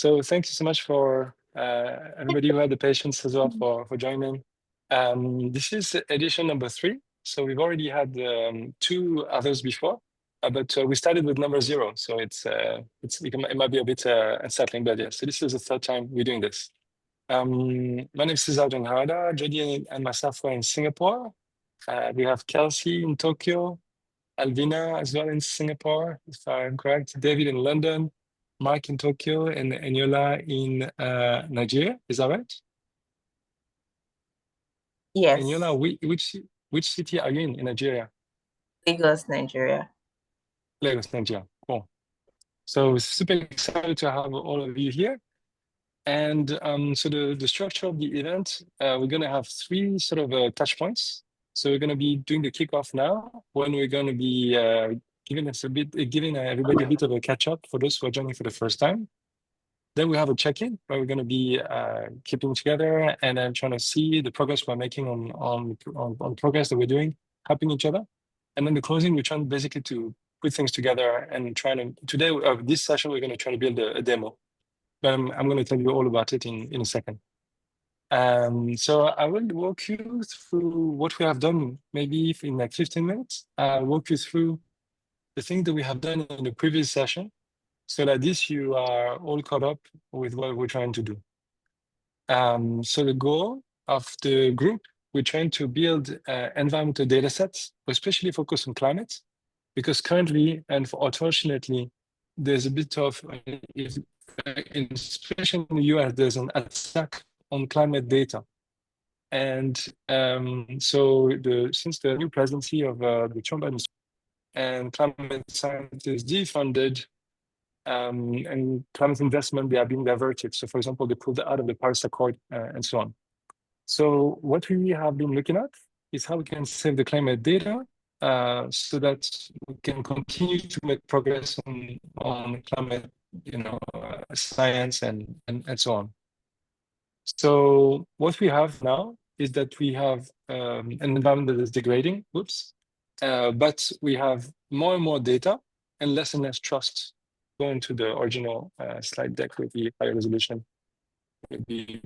So thank you so much for everybody who had the patience as well for joining. This is edition number 3. So we've already had 2 others before, but we started with number 0. So it might be a bit unsettling, but yeah. So this is the 3rd time we're doing this. My name is Cesar Harada. Jody and myself were in Singapore. We have Kelsey in Tokyo, Alvina as well in Singapore, if I'm correct, David in London, Mark in Tokyo, and Eniola in Nigeria. Is that right? Yes. Eniola, which city are you in Nigeria? Lagos, Nigeria. Lagos, Nigeria. Cool. So super excited to have all of you here. And so the structure of the event, we're going to have 3 sort of touch points. So we're going to be doing the kickoff now, when we're going to be giving everybody a bit of a catch up for those who are joining for the first time. Then we have a check-in where we're going to be keeping together and then trying to see the progress we're making on progress that we're doing, helping each other. And then the closing, we're trying basically to put things together and today, this session, we're going to try to build a demo. But I'm going to tell you all about it in a second. So I will walk you through what we have done, maybe in like 15 minutes. I'll walk you through the things that we have done in the previous session, so that this you are all caught up with what we're trying to do. So the goal of the group, we're trying to build environmental data sets, especially focused on climate, because currently, and unfortunately, there's a bit of, especially in the US, there's an attack on climate data. And so since the new presidency of the Trump administration and climate science is defunded, and climate investment, they are being diverted. So for example, they pulled out of the Paris Accord and so on. So what we have been looking at is how we can save the climate data so that we can continue to make progress on climate, science and so on. So what we have now is that we have an environment that is degrading, but we have more and more data and less trust. Going to the original slide deck with the higher resolution, maybe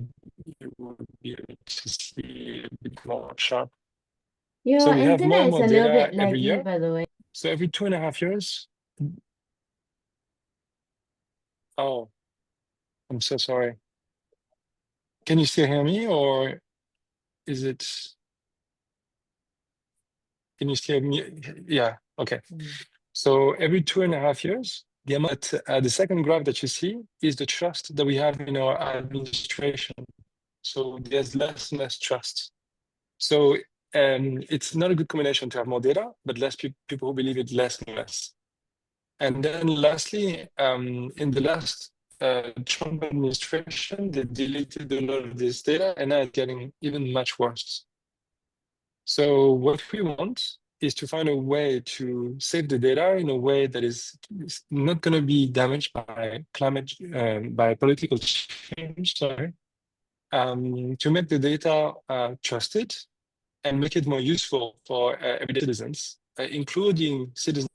you would be able to see a bit more sharp. Your so we have more and more is a little data bit every laggy, year. by the way. So every 2.5 years. Oh, I'm so sorry. Can you still hear me, or is it? Can you still hear me? Yeah. Okay. So every 2.5 years, the amount, the second graph that you see is the trust that we have in our administration. So there's less and less trust. So it's not a good combination to have more data, but less people who believe it less and less. And then lastly, in the last Trump administration, they deleted a lot of this data, and now it's getting even much worse. So what we want is to find a way to save the data in a way that is not going to be damaged by by political change, to make the data trusted and make it more useful for everyday citizens, including citizen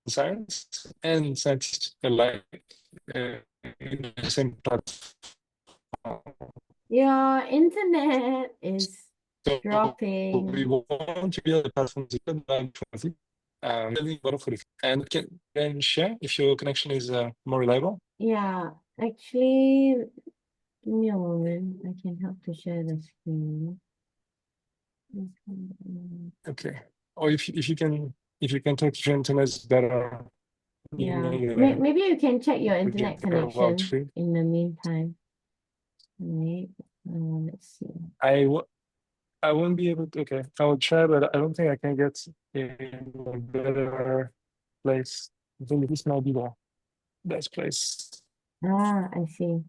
science and scientists alike in the same platform. Your internet is So dropping. we want to build a platform and can share if your connection is more reliable. Yeah, actually, give me a moment. I can help to share the screen. Okay. Or if you can talk to your internet is better. Yeah. Maybe you can check your internet connection in the meantime. Right. Let's see. I won't be able to. Okay, I will try, but I don't think I can get in a better place. I think this might be the best place. Ah, I see.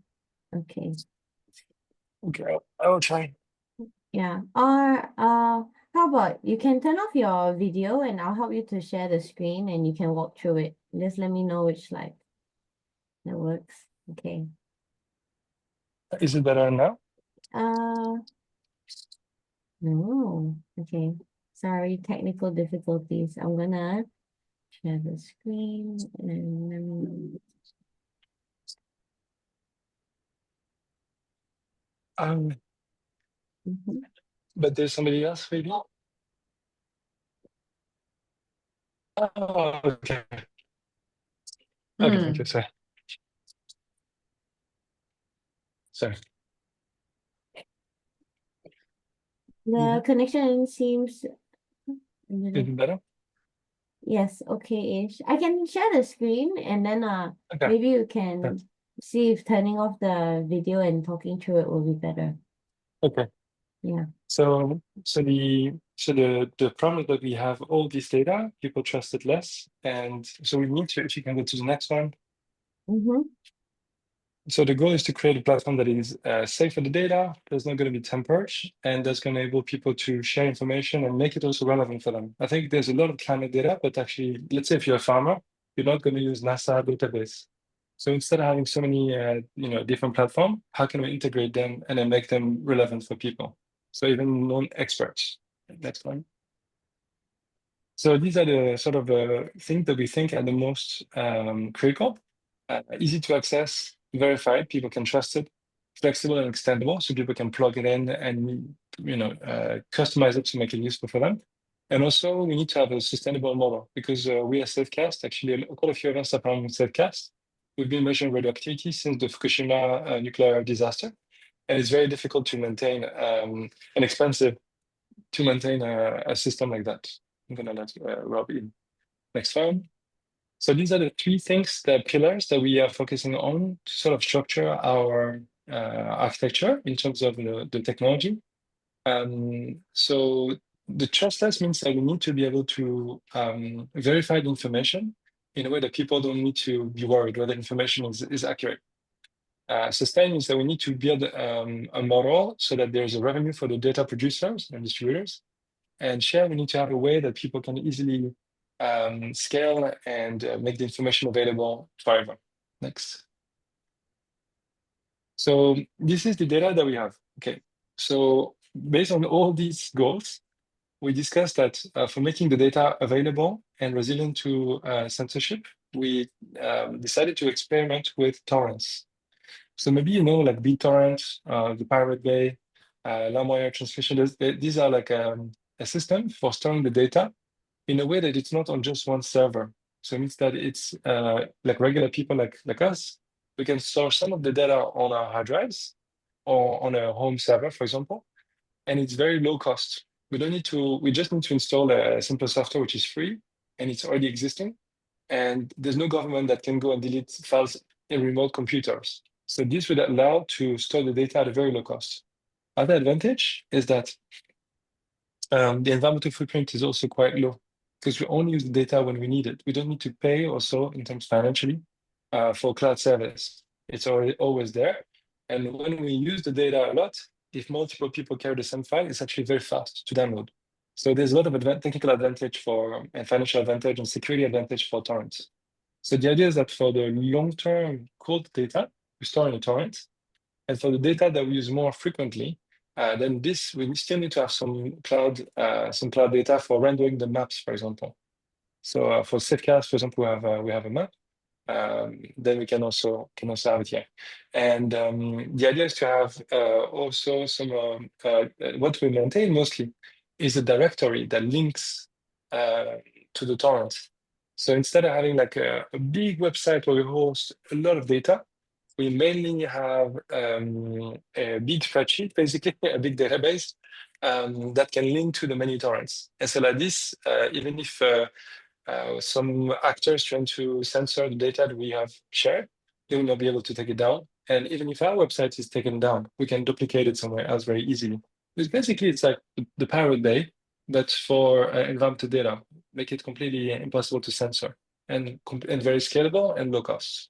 Okay. Okay, I will try. Yeah. Or how about you can turn off your video and I'll help you to share the screen and you can walk through it. Just let me know which slide that works. Okay. Is it better now? No. Okay. Sorry, technical difficulties. I'm gonna share the screen and Mhm. But there's somebody else, maybe? Oh, okay. Okay, thank you. Sorry. Sorry. The connection seems a Is little, it better? yes, okay-ish. I can share the screen and then Okay. maybe you Yeah. can see if turning off the video and talking through it will be better. Okay. Yeah. So the problem is that we have all this data, people trust it less, and so we need to, if you can go to the next one. Mm-hmm. So the goal is to create a platform that is safe for the data, there's not going to be tampered, and that's going to enable people to share information and make it also relevant for them. I think there's a lot of climate data, but actually, let's say if you're a farmer, you're not going to use NASA database. So instead of having so many different platforms, how can we integrate them and then make them relevant for people? So even non-experts. Next one. So these are the sort of things that we think are the most critical. Easy to access, verified, people can trust it, flexible and extendable, so people can plug it in and customize it to make it useful for them. And also, we need to have a sustainable model because we are Safecast. Actually, quite a few of us are from Safecast. We've been measuring radioactivity since the Fukushima nuclear disaster, and it's very difficult to maintain and expensive to maintain a system like that. I'm gonna let Rob in. Next one. So these are the three things, the pillars that we are focusing on to sort of structure our architecture in terms of the technology. So the trustless means that we need to be able to verify the information in a way that people don't need to be worried whether information is accurate. Sustain means that we need to build a model so that there's a revenue for the data producers and distributors. And share, we need to have a way that people can easily scale and make the information available forever. Next. So this is the data that we have. Okay. So based on all these goals, we discussed that for making the data available and resilient to censorship, we decided to experiment with torrents. So maybe like BitTorrent, the Pirate Bay, LimeWire transmission. These are like a system for storing the data in a way that it's not on just one server. So it means that it's like regular people like us, we can store some of the data on our hard drives or on a home server, for example, and it's very low cost. We just need to install a simple software which is free and it's already existing. And there's no government that can go and delete files in remote computers. So this would allow to store the data at a very low cost. Other advantage is that the environmental footprint is also quite low because we only use the data when we need it. We don't need to pay also in terms financially for cloud service. It's already always there. And when we use the data a lot, if multiple people carry the same file, it's actually very fast to download. So there's a lot of technical advantage and financial advantage and security advantage for torrents. So the idea is that for the long-term cold data, we store in a torrent. And for the data that we use more frequently, then we still need to have some cloud data for rendering the maps, for example. So for Safecast, for example, we have a map. Then we can also have it here. And the idea is to have also some what we maintain mostly is a directory that links to the torrent. So instead of having like a big website where we host a lot of data, we mainly have a big spreadsheet, basically a big database that can link to the many torrents. And so like this, even if some actors trying to censor the data that we have shared, they will not be able to take it down. And even if our website is taken down, we can duplicate it somewhere else very easily. It's like the Pirate Bay, but for environmental data, make it completely impossible to censor and very scalable and low cost.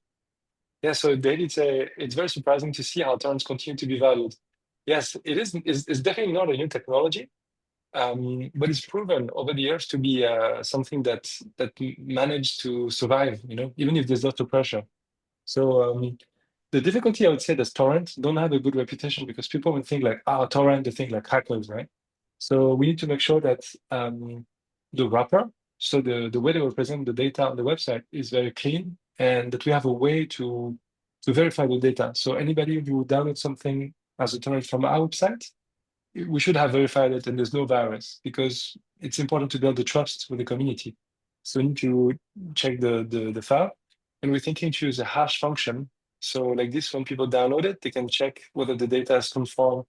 Yeah, so David, it's very surprising to see how torrents continue to be valued. Yes, it is. It's definitely not a new technology, but it's proven over the years to be something that managed to survive. Even if there's lots of pressure. So the difficulty, I would say, that torrents don't have a good reputation because people will think like, torrent, they think like hackers, right? So we need to make sure that the wrapper, so the way they represent the data on the website is very clean, and that we have a way to verify the data. So anybody who downloads something as a torrent from our website, we should have verified it and there's no virus, because it's important to build the trust with the community. So we need to check the file, and we're thinking to use a hash function. So like this, when people download it, they can check whether the data is conform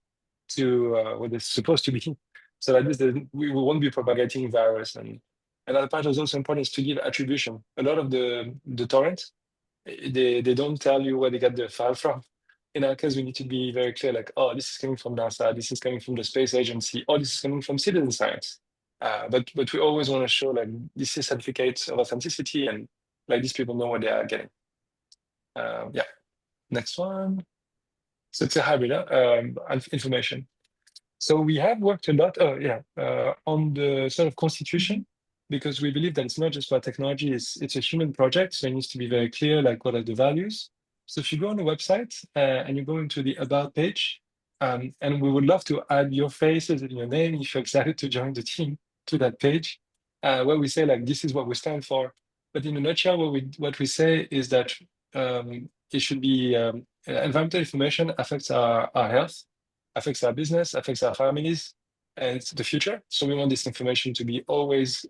to what it's supposed to be. So like this, we won't be propagating virus. And another part is also important is to give attribution. A lot of the torrents, they don't tell you where they got the file from. In our case, we need to be very clear, like, oh, this is coming from NASA, this is coming from the space agency, or this is coming from citizen science. But we always want to show like this is certificates of authenticity, and like these people know what they are getting. Yeah, next one. So it's a hybrid information. So we have worked a lot, on the sort of constitution, because we believe that it's not just about technology, it's a human project. So it needs to be very clear, like what are the values. So if you go on the website and you go into the About page, and we would love to add your faces and your name if you're excited to join the team to that page, where we say like, this is what we stand for. But in a nutshell, what we say is that it should be environmental information affects our health, affects our business, affects our families, and the future. So we want this information to be always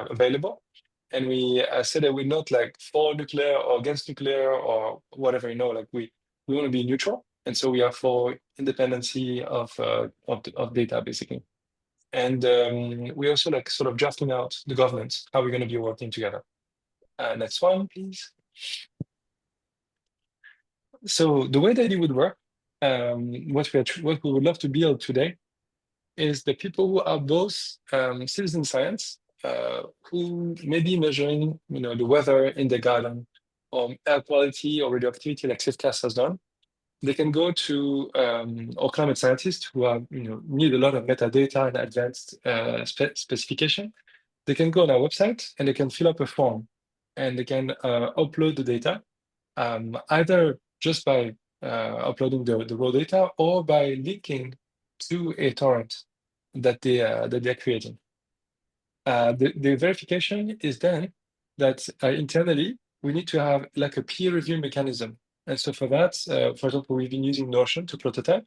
available. And we said that we're not like for nuclear or against nuclear or whatever, like we want to be neutral. And so we are for independency of data, basically. And we also like sort of drafting out the governance, how we're going to be working together. Next one, please. So the way that it would work, what we would love to build today is the people who are both citizen science, who may be measuring, the weather in the garden, or air quality or radioactivity, like CIFCAS has done. They can go to or climate scientists who are, need a lot of metadata and advanced specification. They can go on our website and they can fill up a form, and they can upload the data, either just by uploading the raw data or by linking to a torrent that they're creating. The verification is then that internally we need to have like a peer review mechanism. And so for that, for example, we've been using Notion to prototype.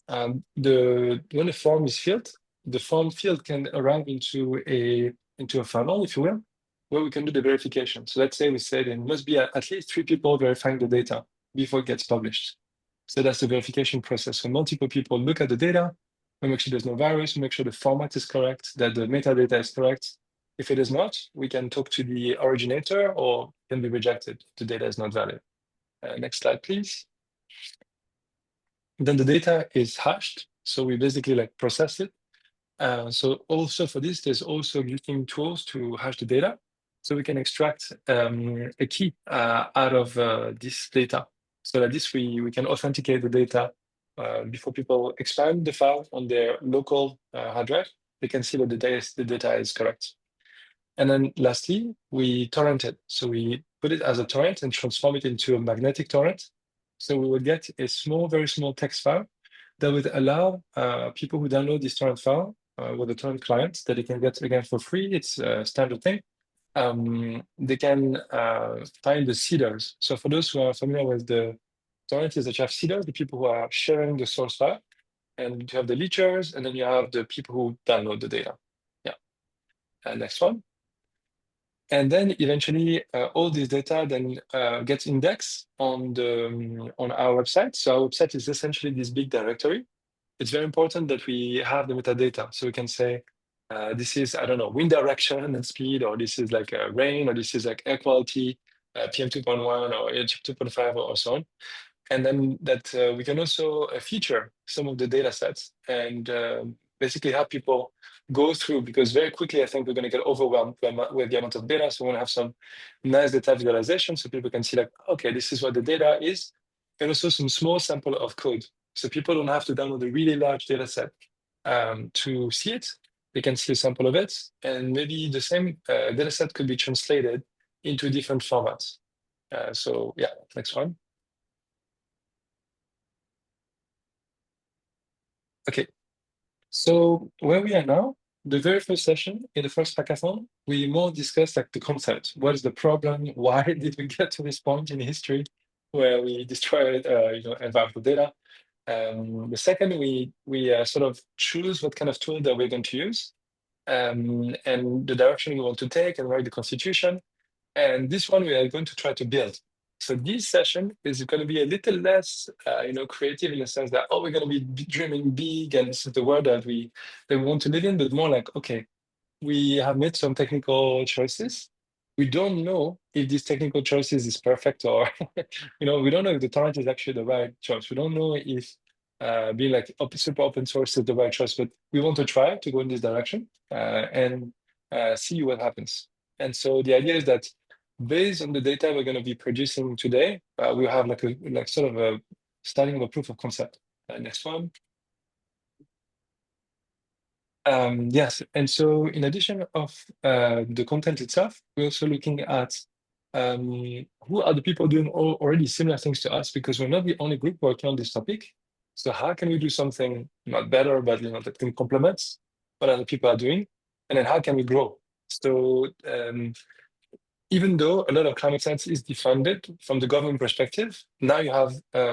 When the form is filled, the form field can arrive into a funnel, if you will, where we can do the verification. So let's say we said there must be at least 3 people verifying the data before it gets published. So that's the verification process. So multiple people look at the data, we make sure there's no virus, we make sure the format is correct, that the metadata is correct. If it is not, we can talk to the originator or can be rejected. The data is not valid. Next slide, please. Then the data is hashed. So we basically like process it. So also for this, there's also existing tools to hash the data. So we can extract a key out of this data. So that this we can authenticate the data before people expand the file on their local hard drive. They can see that the data is correct. And then lastly, we torrent it. So we put it as a torrent and transform it into a magnetic torrent. So we will get a very small text file that would allow people who download this torrent file with a torrent client that they can get again for free. It's a standard thing. They can find the seeders. So for those who are familiar with the torrent, is that you have seeders, the people who are sharing the source file, and you have the leechers, and then you have the people who download the data. Yeah. Next one. And then eventually all this data then gets indexed on our website. So our website is essentially this big directory. It's very important that we have the metadata. So we can say, this is, I don't know, wind direction and speed, or this is like rain, or this is like air quality, PM 2.1 or 2.5 or so on. And then that we can also feature some of the data sets and basically help people go through, because very quickly I think we're going to get overwhelmed with the amount of data. So we want to have some nice data visualization so people can see like, okay, this is what the data is, and also some small sample of code. So people don't have to download a really large data set to see it. They can see a sample of it, and maybe the same data set could be translated into different formats. So yeah, next one. Okay, so where we are now, the very first session in the first hackathon, we more discussed like the concept. What is the problem? Why did we get to this point in history where we destroyed, environmental data? The second, we sort of choose what kind of tool that we're going to use, and the direction we want to take, and write the constitution. And this one we are going to try to build. So this session is going to be a little less, creative, in the sense that, oh, we're going to be dreaming big, and this is the world that we want to live in, but more like, okay, we have made some technical choices. We don't know if these technical choices is perfect, or we don't know if the talent is actually the right choice. We don't know if being like super open source is the right choice, but we want to try to go in this direction, and see what happens. And so the idea is that based on the data we're going to be producing today, we'll have like sort of a starting of a proof of concept. Next one. Yes, and so in addition of the content itself, we're also looking at who are the people doing already similar things to us, because we're not the only group working on this topic. So how can we do something not better, but that can complement what other people are doing, and then how can we grow? So even though a lot of climate science is defunded from the government perspective, now you have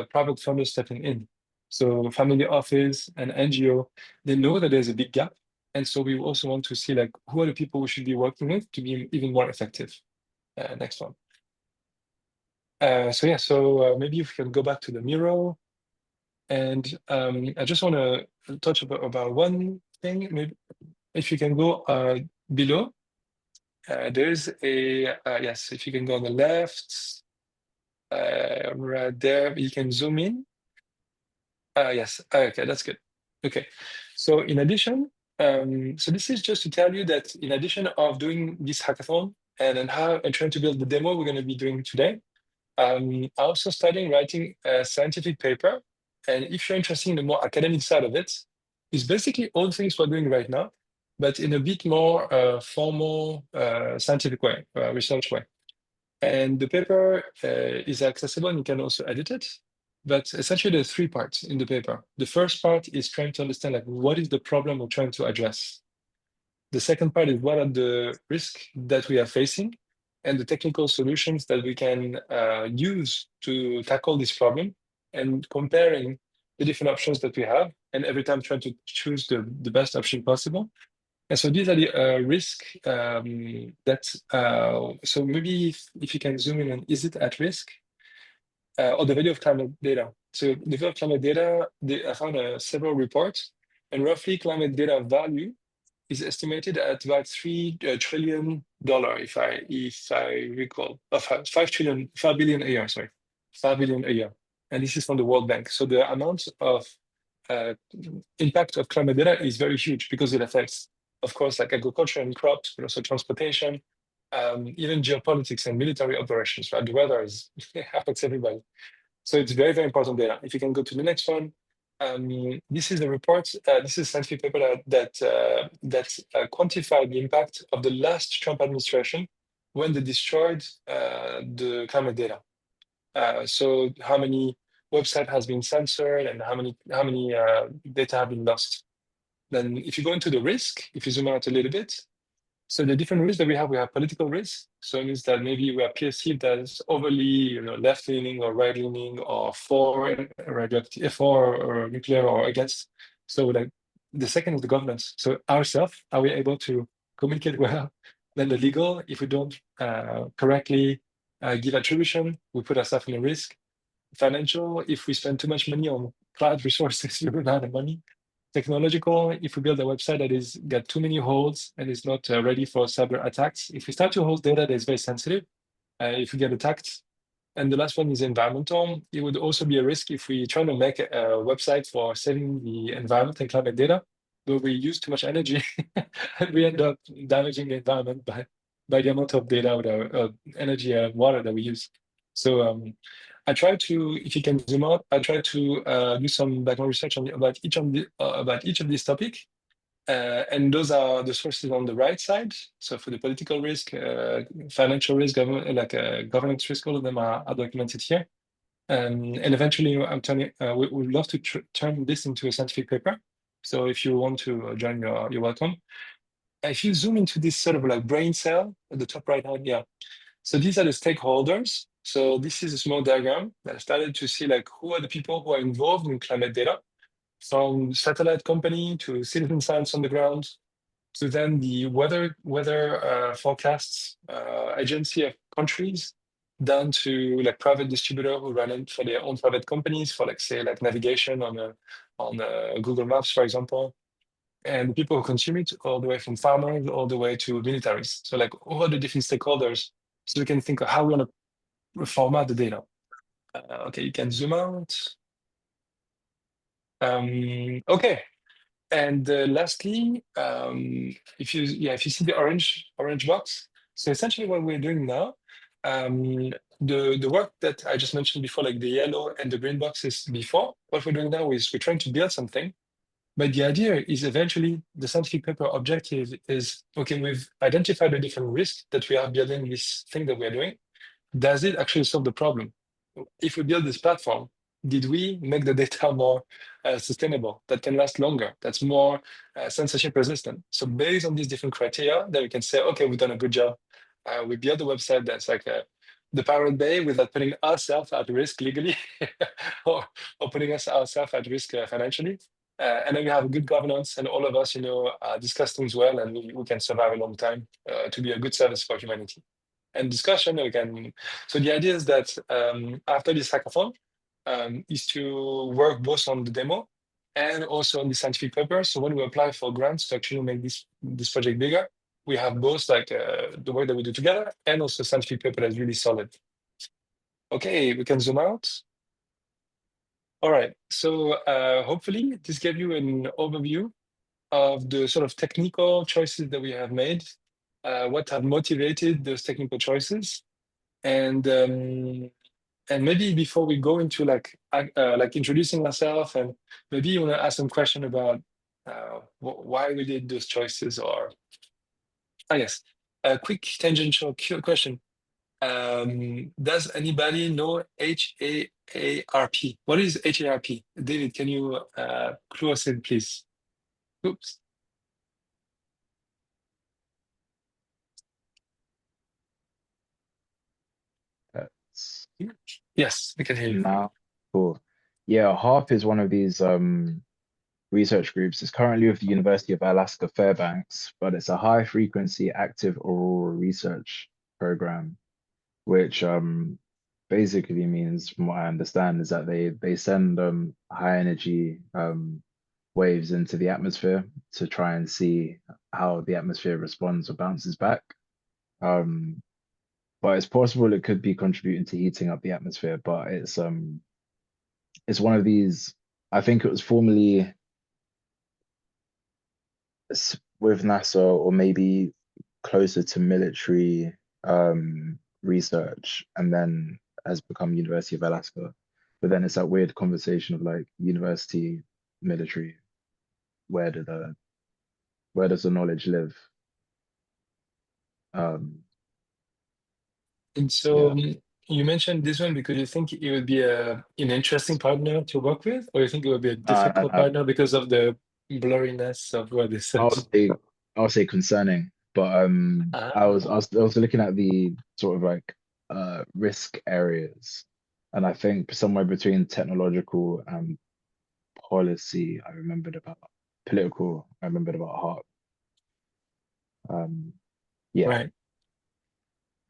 private funders stepping in. So family office and NGO, they know that there's a big gap. And so we also want to see like who are the people we should be working with to be even more effective. Next one. So maybe if we can go back to the Miro. And I just want to touch about one thing. Maybe if you can go below. There's a, yes, if you can go on the left, right there, you can zoom in. Yes, okay, that's good. Okay, so in addition, so this is just to tell you that in addition of doing this hackathon and trying to build the demo we're going to be doing today, I'm also studying writing a scientific paper. And if you're interested in the more academic side of it, it's basically all things we're doing right now, but in a bit more formal scientific way, research way. And the paper is accessible and you can also edit it. But essentially there's three parts in the paper. The first part is trying to understand like what is the problem we're trying to address. The second part is what are the risks that we are facing and the technical solutions that we can use to tackle this problem, and comparing the different options that we have, and every time trying to choose the best option possible. And so these are the risks so maybe if you can zoom in on, is it at risk? Or the value of climate data. So the value of climate data, I found several reports, and roughly climate data value is estimated at about $3 trillion, if I recall, 5 billion a year, sorry, 5 billion a year. And this is from the World Bank. So the amount of impact of climate data is very huge, because it affects, of course, like agriculture and crops, but also transportation, even geopolitics and military operations, right? The weather affects everybody. So it's very, very important data. If you can go to the next one. This is a report, this is a scientific paper that quantified the impact of the last Trump administration when they destroyed the climate data. So how many website has been censored and how many data have been lost. Then if you go into the risk, if you zoom out a little bit, so the different risks that we have political risks. So it means that maybe we are perceived as overly, left-leaning or right-leaning, or for radioactive, or nuclear, or against. So like the second is the governance. So ourselves, are we able to communicate well? Then the legal, if we don't correctly give attribution, we put ourselves in a risk. Financial, if we spend too much money on cloud resources, we run out of money. Technological, if we build a website that is got too many holes and is not ready for cyber attacks. If we start to hold data that is very sensitive, if we get attacked. And the last one is environmental. It would also be a risk if we try to make a website for saving the environment and climate data, but we use too much energy and we end up damaging the environment by the amount of data or energy and water that we use. So I try to, if you can zoom out, I try to do some background research about each of these topics. And those are the sources on the right side. So for the political risk, financial risk, governance risk, all of them are documented here. And eventually, we would love to turn this into a scientific paper. So if you want to join, you're welcome. If you zoom into this sort of like brain cell at the top right hand, yeah. So these are the stakeholders. So this is a small diagram that I started to see like who are the people who are involved in climate data, from satellite company to citizen science on the ground, to then the weather forecasts agency of countries, down to like private distributor who run it for their own private companies for like say like navigation on Google Maps, for example, and people who consume it, all the way from farmers all the way to militaries. So like all the different stakeholders, so we can think of how we want to format the data. Okay, you can zoom out. Okay, and lastly, if you see the orange box, so essentially what we're doing now, the work that I just mentioned before, like the yellow and the green boxes before, what we're doing now is we're trying to build something. But the idea is eventually the scientific paper objective is, okay, we've identified the different risks that we are building this thing that we're doing. Does it actually solve the problem? If we build this platform, did we make the data more sustainable, that can last longer, that's more censorship resistant? So based on these different criteria, then we can say, okay, we've done a good job. We built a website that's like the Pirate Bay without putting ourselves at risk legally or putting ourselves at risk financially. And then we have good governance, and all of us, discuss things well, and we can survive a long time to be a good service for humanity. And discussion again. So the idea is that after this hackathon, is to work both on the demo and also on the scientific paper. So when we apply for grants to actually make this project bigger, we have both like the work that we do together and also scientific paper that's really solid. Okay, we can zoom out. All right, so hopefully this gave you an overview of the sort of technical choices that we have made, what have motivated those technical choices, and maybe before we go into like introducing ourselves, and maybe you want to ask some question about why we did those choices, or yes, a quick tangential question. Does anybody know HAARP? What is HAARP? David, can you clue us in, please? Oops. Yes, we can hear you. Now, cool. Yeah, HARP is one of these research groups. It's currently with the University of Alaska Fairbanks, but it's a high frequency active auroral research program, which basically means, from what I understand, is that they send high energy waves into the atmosphere to try and see how the atmosphere responds or bounces back. But it's possible it could be contributing to heating up the atmosphere, but it's one of these. I think it was formerly with NASA, or maybe closer to military research, and then has become University of Alaska. But then it's that weird conversation of like university, military. Where does the knowledge live? And so Yeah. you mentioned this one because you think it would be an interesting partner to work with, or you think it would be a difficult No. partner because of the blurriness of what they said? I'll say concerning, but I Ah, was looking at the sort of like risk areas, and I think somewhere between technological and policy, I remembered about political, I remembered about heart. Yeah, right.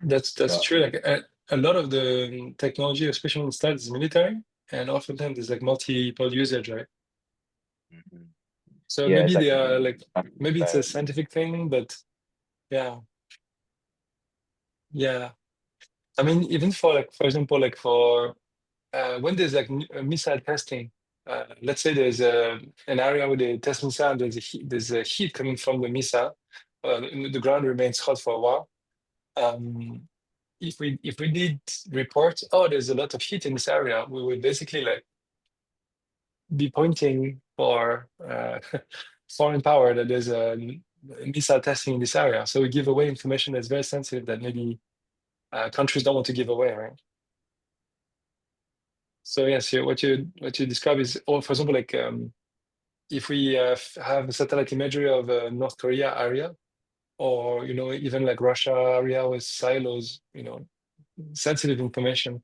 That's but true. Like a lot of the technology, especially when it starts, is military, and oftentimes there's like multiple usage, right? mhm. So Yeah, maybe it's like they are like, maybe it's a affairs. scientific thing, but yeah, yeah. I mean, even for like, for example, like for when there's like missile testing, let's say there's an area where they test missile, and there's a heat coming from the missile, the ground remains hot for a while. Um, if we did report, oh, there's a lot of heat in this area, we would basically like be pointing for foreign power that there's a missile testing in this area. So we give away information that's very sensitive that maybe countries don't want to give away, right? So yes, what you describe is, or for example, like if we have a satellite imagery of North Korea area, or even like Russia area with silos, sensitive information.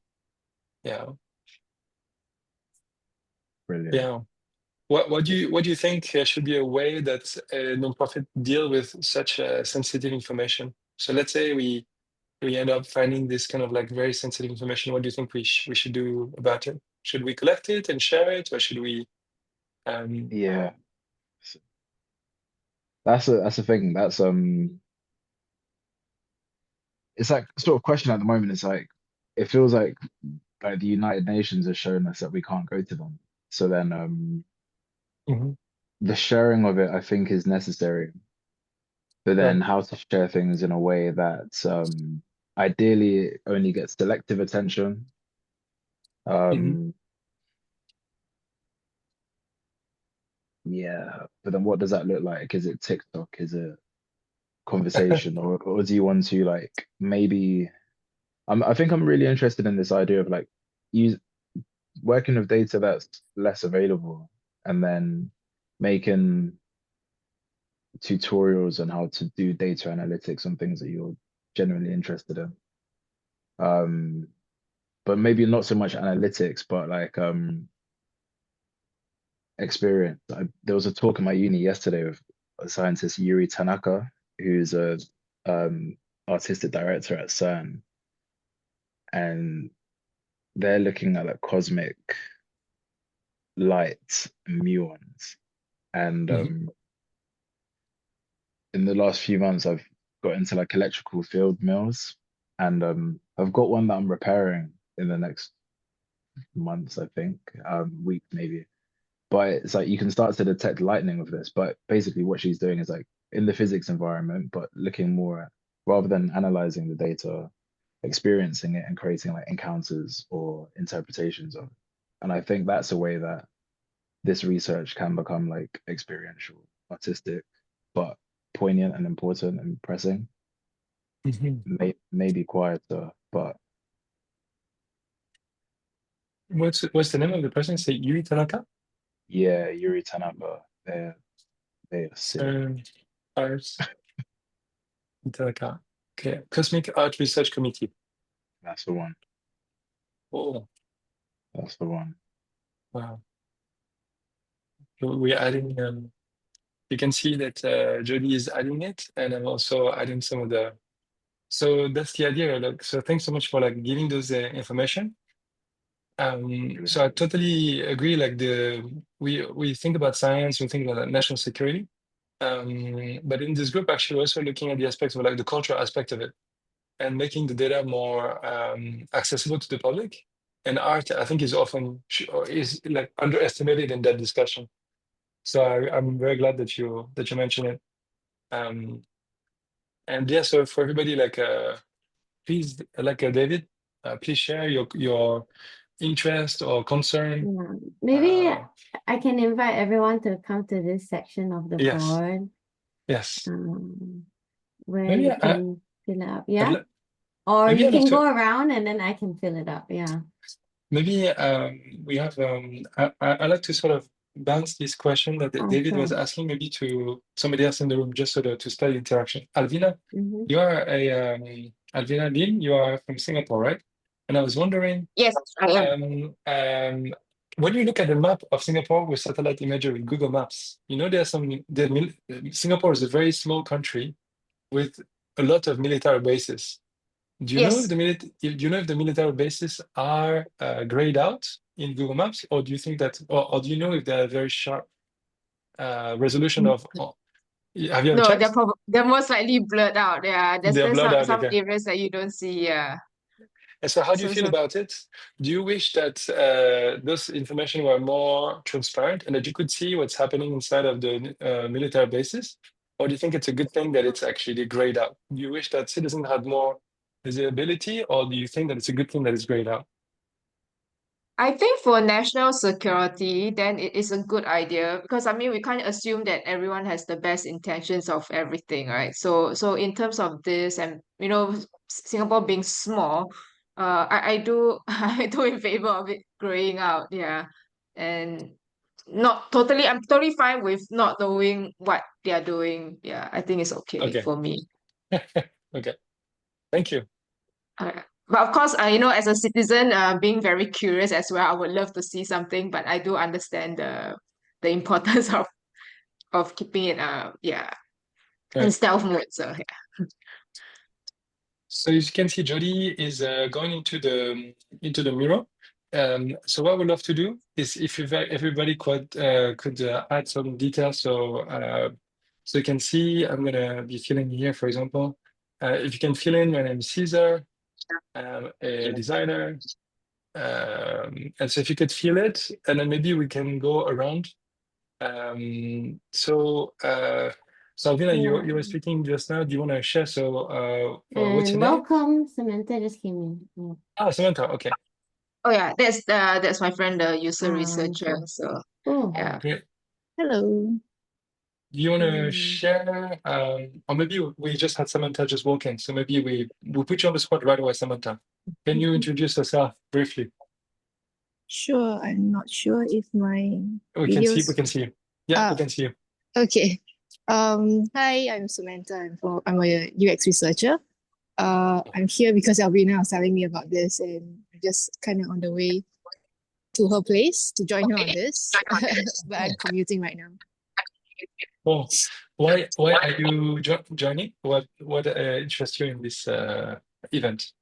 Yeah. Brilliant. Yeah. What do you think should be a way that a nonprofit deal with such sensitive information? So let's say we end up finding this kind of like very sensitive information. What do you think we should do about it? Should we collect it and share it, or should we? Yeah, that's a thing. That's it's like sort of question at the moment. It's like it feels like the United Nations has shown us that we can't go to them. So then Mhm. the sharing of it, I think, is necessary. But Right. then how to share things in a way that ideally only gets selective attention. Mhm. Yeah, but then what does that look like? Is it TikTok? Is it conversation, or do you want to like maybe? I think I'm really interested in this idea of like use working with data that's less available, and then making tutorials on how to do data analytics on things that you're genuinely interested in. But maybe not so much analytics, but like experience. There was a talk in my uni yesterday with a scientist, Yuri Tanaka, who's a um, artistic director at CERN, and they're looking at like cosmic light and muons. And Mhm. in the last few months, I've got into like electrical field mills, and I've got one that I'm repairing in the next months, I think, week maybe. But it's like you can start to detect lightning with this. But basically, what she's doing is like in the physics environment, but looking more at rather than analyzing the data, experiencing it and creating like encounters or interpretations of it. And I think that's a way that this research can become like experiential, artistic, but poignant and important and pressing. Mhm. Maybe quieter, but What's the name of the person? Say Yuri Tanaka? yeah, Yuri Tanaka, they are sick. Arts Tanaka. Okay. Cosmic Art Research Committee. That's the one. Oh, That's the one. wow. We're adding. You can see that Jody is adding it, and I'm also adding some of the. So that's the idea. Like, so thanks so much for like giving those information. So I totally agree. Like we think about science, we think about national security. But in this group, actually, we're also looking at the aspects of like the cultural aspect of it and making the data more accessible to the public. And art, I think, is often or is like underestimated in that discussion. So I'm very glad that you mentioned it. Um, and yeah, so for everybody, like please, like Mm. David, please share your interest or concern. Yeah. Maybe I can invite everyone to come to this section of the Yes, board yes. where Maybe you can fill it up. I'd Yeah. li- Or maybe you I'd like can to. go around and then I can fill it up. Yeah. Maybe we have. I like to sort of bounce this question that Oh, David was sure. asking, maybe to somebody else in the room, just sort of to study interaction. Alvina, Mm-hmm. you are Alvina Lim. You are from Singapore, right? And I was wondering, Yes, I am. when you look at the map of Singapore with satellite imagery with Google Maps, you know there's some. Singapore is a very small country with a lot of military bases. Do you know if Yes. the military bases are grayed out in Google Maps, or do you think that, or do you know if they're very sharp resolution of? Have you ever No, checked? they're most likely blurred out. Yeah, They're there's blurred out. some Okay. areas that you don't see. Yeah. And so, how do you So feel so about it? Do you wish that those information were more transparent and that you could see what's happening inside of the military bases, or do you think it's a good thing that it's actually grayed out? Do you wish that citizens had more visibility, or do you think that it's a good thing that it's grayed out? I think for national security, then it is a good idea because I mean we can't assume that everyone has the best intentions of everything, right? So in terms of this, and Singapore being small, I do I do in favor of it graying out, yeah, and not totally. I'm totally fine with not knowing what they are doing. Yeah, I think it's okay Okay. for me. Okay. Thank you. All right. But of course, as a citizen, being very curious as well, I would love to see something, but I do understand the importance of keeping it in Right. stealth mode. So yeah. So as you can see, Jody is going into the mirror. So what I would love to do is if everybody could add some details. So you can see I'm gonna be filling here, for example. If you can fill in, my name is Caesar. I'm a designer. And so if you could fill it, and then maybe we can go around. So Alvina, you were speaking just now. Do you want to share? So what's And your name? welcome, Samantha just came in. Ah, Samantha. Okay, Oh yeah, that's my friend, the user researcher. Cool. So Cool. yeah. great. Hello. Do you want to Mm. share? Or maybe we just had Samantha just walking, so maybe we put you on the spot right away, Samantha. Can you introduce yourself briefly? Sure, I'm not sure if my We videos. can see you. Yeah, we Ah, can see you. okay. Hi, I'm Samantha. I'm a UX researcher. I'm here because Alvina was telling me about this, and I'm just kind of on the way to her place to join her on this. But I'm commuting right now. Oh, why are you joining? What interests you in this event?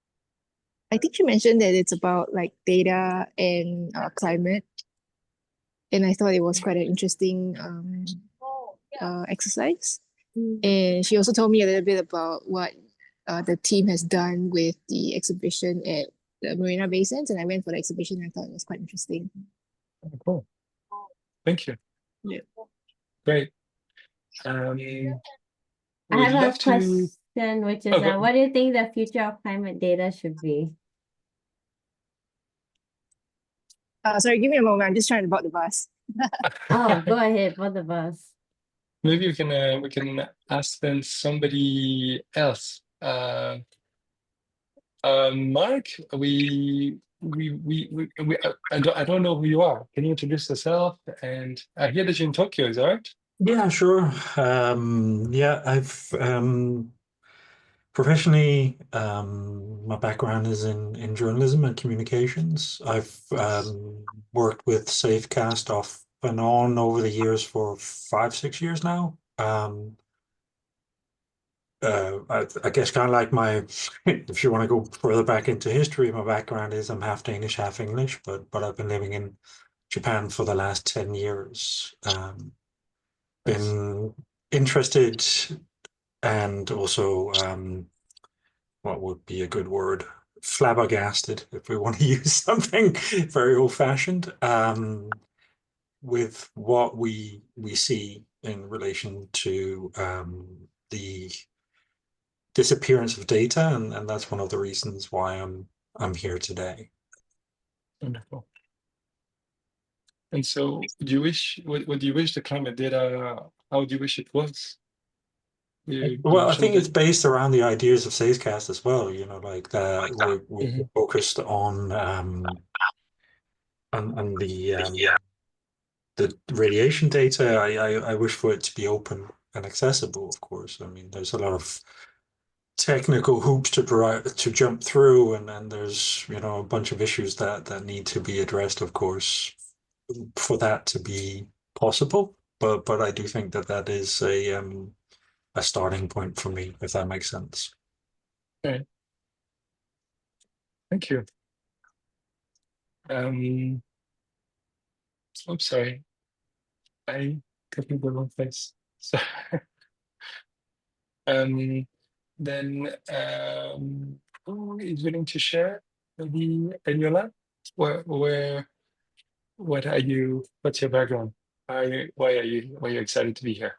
I think you mentioned that it's about like data and climate, and I thought it was quite an interesting exercise. And she also told me a little bit about what the team has done with the exhibition at the Marina Basins, and I went for the exhibition. And I thought it was quite interesting. Oh, cool. Thank you. Yeah. Great. I Would have a love to. question, which is, Okay. what do you think the future of climate data should be? Sorry, give me a moment. I'm just trying to board the bus. Oh, go ahead for the bus. Maybe we can ask then somebody else. Mark, I don't know who you are. Can you introduce yourself? And I hear that you're in Tokyo, is that right? Yeah, sure. Yeah, I've professionally, my background is in journalism and communications. I've worked with Safecast off and on over the years for 5-6 years now. I guess kind of like if you want to go further back into history, my background is I'm half Danish, half English, but I've been living in Japan for the last 10 years. Been interested and also what would be a good word? Flabbergasted, if we want to use something very old-fashioned, with what we see in relation to the disappearance of data, and that's one of the reasons why I'm here today. Wonderful. And so, what do you wish the climate data? How do you wish it was? Well, I think it's based around the ideas of Safecast as well. You know, like that we're focused on the radiation data. I wish for it to be open and accessible. Of course, I mean, there's a lot of technical hoops to jump through, and there's a bunch of issues that need to be addressed, of course, for that to be possible. But I do think that is a starting point for me, if that makes sense. Okay. Thank you. I'm sorry. I copied the wrong place. So, then who is willing to share? Maybe Eniola? What's your background? Why are you excited to be here?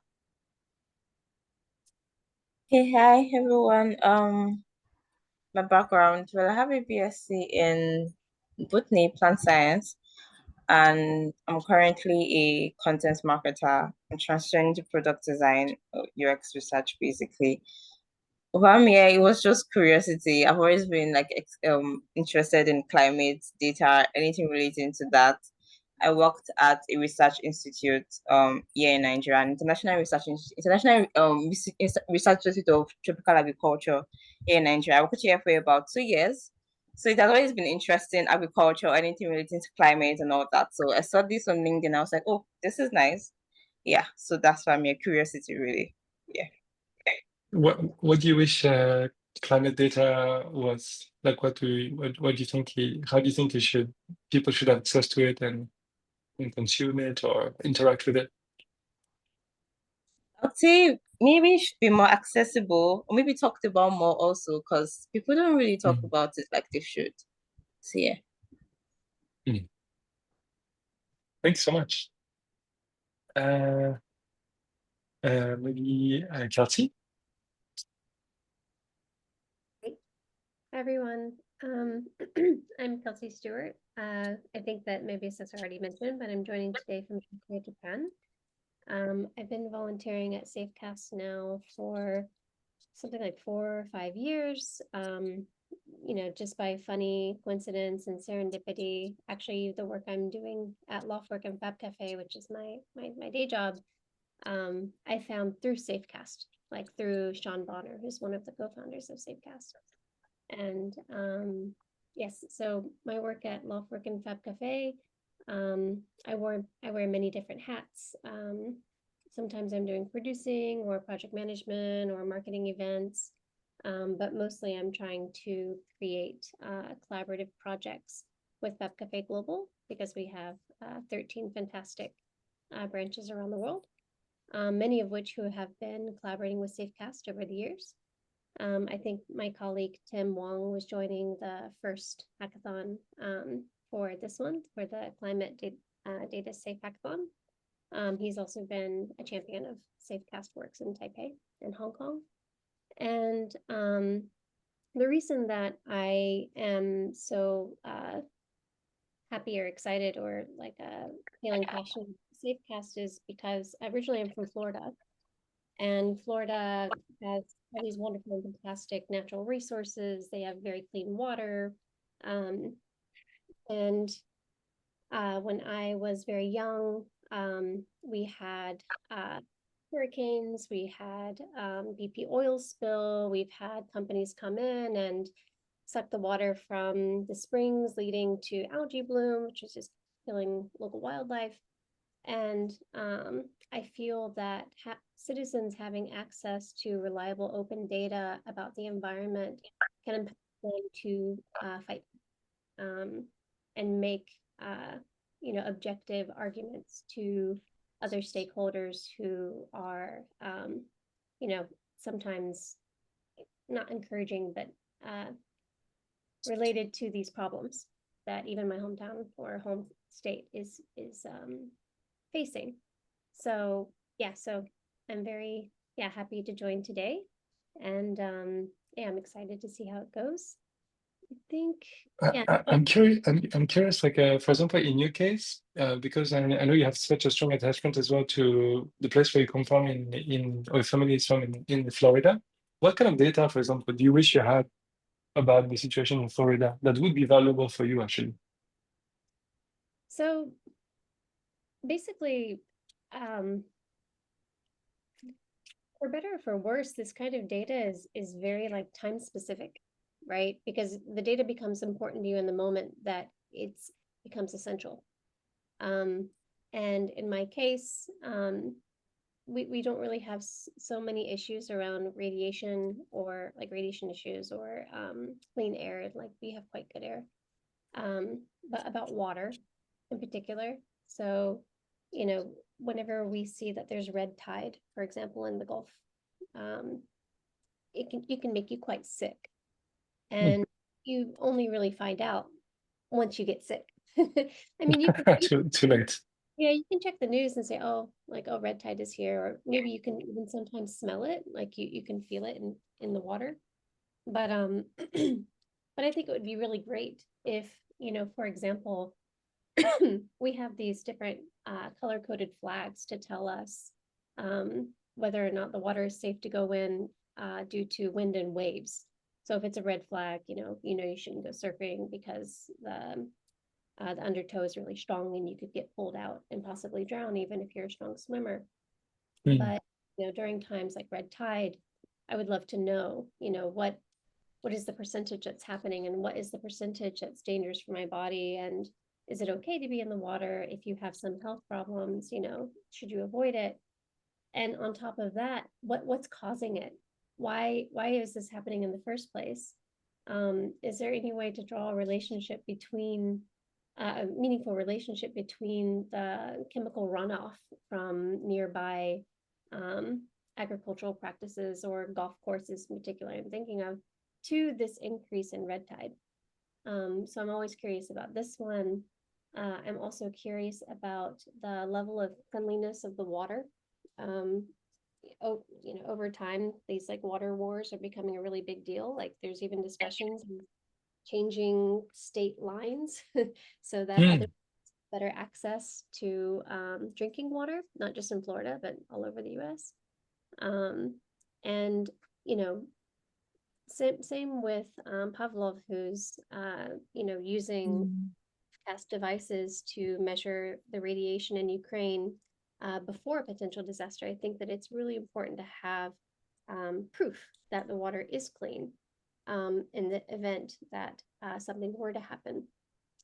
Hey, hi everyone. My background, well, I have a BSc in botany, plant science, and I'm currently a content marketer. I'm transitioning to product design, UX research, basically. Well, yeah, it was just curiosity. I've always been like interested in climate data, anything relating to that. I worked at a research institute here in Nigeria, an international research institute of tropical agriculture here in Nigeria. I worked here for about 2 years. So it has always been interesting, agriculture, anything relating to climate and all that. So I saw this on LinkedIn. I was like, oh, this is nice. Yeah. So that's why I'm a curiosity, really. Yeah. What do you wish climate data was like? What do you think? How do you think people should have access to it and consume it or interact with it? I'd say maybe it should be more accessible, or maybe talked about more also, because people don't really talk Mm. about it like they should. So yeah. Thanks so much. Maybe Kelsey? Hi everyone. I'm Kelsey Stewart. I think that maybe this already mentioned, but I'm joining today from Tokyo, Japan. I've been volunteering at Safecast now for something like 4 or 5 years. Just by funny coincidence and serendipity, actually the work I'm doing at Loftwork and Fab Cafe, which is my day job, I found through Safecast, like through Sean Bonner, who's one of the co-founders of Safecast. And yes, so my work at Loftwork and Fab Cafe, I wear many different hats. Sometimes I'm doing producing or project management or marketing events, but mostly I'm trying to create collaborative projects with Fab Cafe Global because we have 13 fantastic branches around the world, many of which who have been collaborating with Safecast over the years. I think my colleague Tim Wong was joining the first hackathon for this one, for the Climate Data Safe Hackathon. He's also been a champion of Safecast Works in Taipei and Hong Kong. And the reason that I am so happy or excited or like feeling passionate about Safecast is because originally I'm from Florida. And Florida has all these wonderful and fantastic natural resources. They have very clean water. And when I was very young, we had hurricanes, we had BP oil spill, we've had companies come in and suck the water from the springs, leading to algae bloom, which is just killing local wildlife. And I feel that citizens having access to reliable open data about the environment can empower them to fight and make objective arguments to other stakeholders who are sometimes not encouraging but related to these problems that even my hometown or home state is facing. So yeah, so I'm very happy to join today, and I'm excited to see how it goes. I think I'm curious. I'm curious. Like, for example, in your case, because I know you have such a strong attachment as well to the place where you come from, or your family is from in Florida. What kind of data, for example, do you wish you had about the situation in Florida that would be valuable for you, actually? So basically, for better or for worse, this kind of data is very like time specific, right? Because the data becomes important to you in the moment that it becomes essential. And in my case, we don't really have so many issues around radiation or like radiation issues or clean air. Like we have quite good air, but about water in particular. So, whenever we see that there's red tide, for example, in the Gulf, it can make you quite sick, and you only really find out once you get sick. I mean, you can too late. yeah, you can check the news and say, oh, like, oh, red tide is here, or maybe you can even sometimes smell it, like you can feel it in the water. But but I think it would be really great if, for example, we have these different color-coded flags to tell us whether or not the water is safe to go in due to wind and waves. So if it's a red flag, you shouldn't go surfing because the undertow is really strong and you could get pulled out and possibly drown even if you're a strong swimmer. But during times like red tide, I would love to know, what what is the percentage that's happening, and what is the percentage that's dangerous for my body, and is it okay to be in the water? If you have some health problems, should you avoid it? And on top of that, what's causing it? Why is this happening in the first place? Is there any way to draw a relationship between a meaningful relationship between the chemical runoff from nearby agricultural practices or golf courses in particular I'm thinking of, to this increase in red tide? So I'm always curious about this one. I'm also curious about the level of cleanliness of the water. Over time, these like water wars are becoming a really big deal. Like there's even discussions of changing state lines so that other better access to drinking water, not just in Florida, but all over the US. And, same with Pavlov, who's, using test devices to measure the radiation in Ukraine before a potential disaster. I think that it's really important to have proof that the water is clean in the event that something were to happen.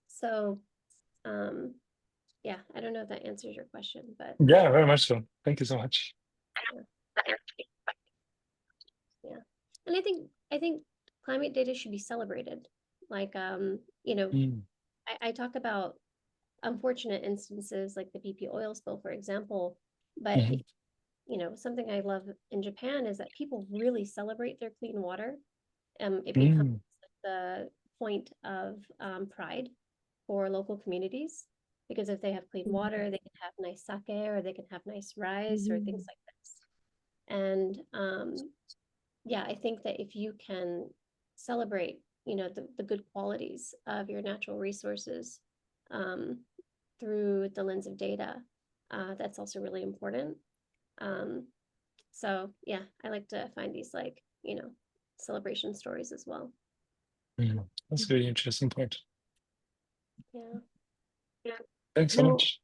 So, yeah, I don't know if that answers your question, but Yeah, very much so. Thank you so much. yeah, and I think climate data should be celebrated. Like, I talk about unfortunate instances like the BP oil spill, for example, but something I love in Japan is that people really celebrate their clean water. It becomes the point of pride for local communities, because if they have clean water, they can have nice sake, or they can have nice rice or things like this. And yeah, I think that if you can celebrate, the good qualities of your natural resources through the lens of data, that's also really important. So yeah, I like to find these celebration stories as well. That's a very interesting point. Yeah. Thanks so much.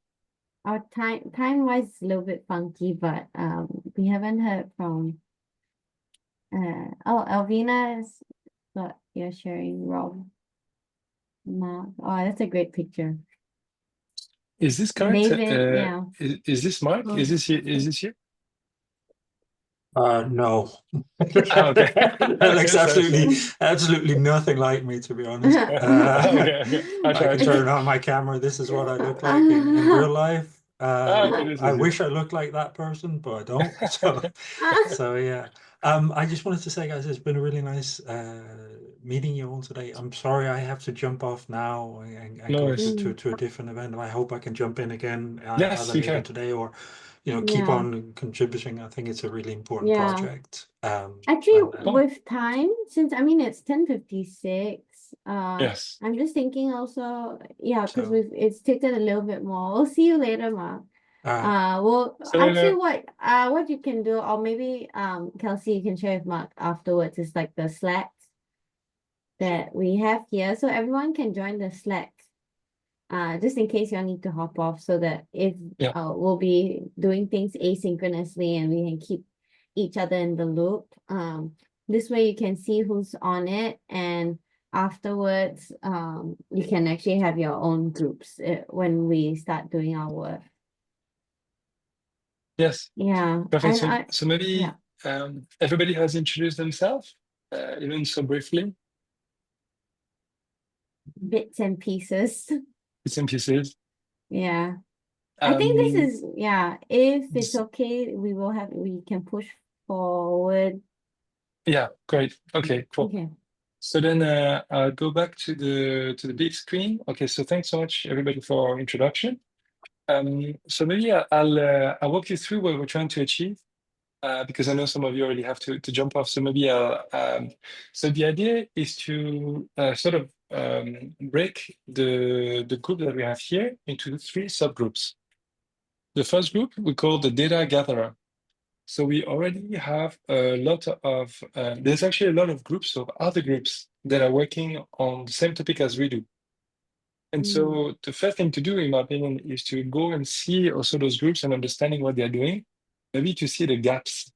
Our time-wise is a little bit funky, but we haven't heard from Elvina is what you're sharing, Rob. Mark. Oh, that's a great picture. Is this correct? David, yeah. Is this Mark? Is this here? Is this here? No. Okay. That looks absolutely nothing like me, to be honest. Okay. I can turn on my camera. This is what I look like in real life. I wish I looked like that person, but I don't. So yeah. I just wanted to say, guys, it's been a really nice meeting you all today. I'm sorry I have to jump off now and go to a different event. I hope I can jump in again either later today or keep on contributing. I think it's a really important project. Actually, with time, since it's 10:56, yes. I'm just thinking also, because it's taken a little bit more. We'll see you later, Mark. Well, actually, what you can do, or maybe Kelsey, you can share with Mark afterwards, is like the Slack that we have here, so everyone can join the Slack. Just in case you all need to hop off, so that if we'll be doing things asynchronously and we can keep each other in the loop. This way you can see who's on it, and afterwards you can actually have your own groups when we start doing our work. Yes. Yeah. Perfect. So maybe everybody has introduced themselves, even so briefly. Bits and pieces. Bits and pieces. Yeah. I think this is, if it's okay, we can push forward. Yeah, great. Okay, cool. Okay. So then I'll go back to the big screen. Okay, so thanks so much everybody for our introduction. So maybe I'll walk you through what we're trying to achieve, because I know some of you already have to jump off. So maybe so the idea is to sort of break the group that we have here into 3 subgroups. The first group we call the data gatherer. So we already have a lot of, there's actually a lot of groups of other groups that are working on the same topic as we do. And so the first thing to do, in my opinion, is to go and see also those groups and understanding what they're doing, maybe to see the gaps,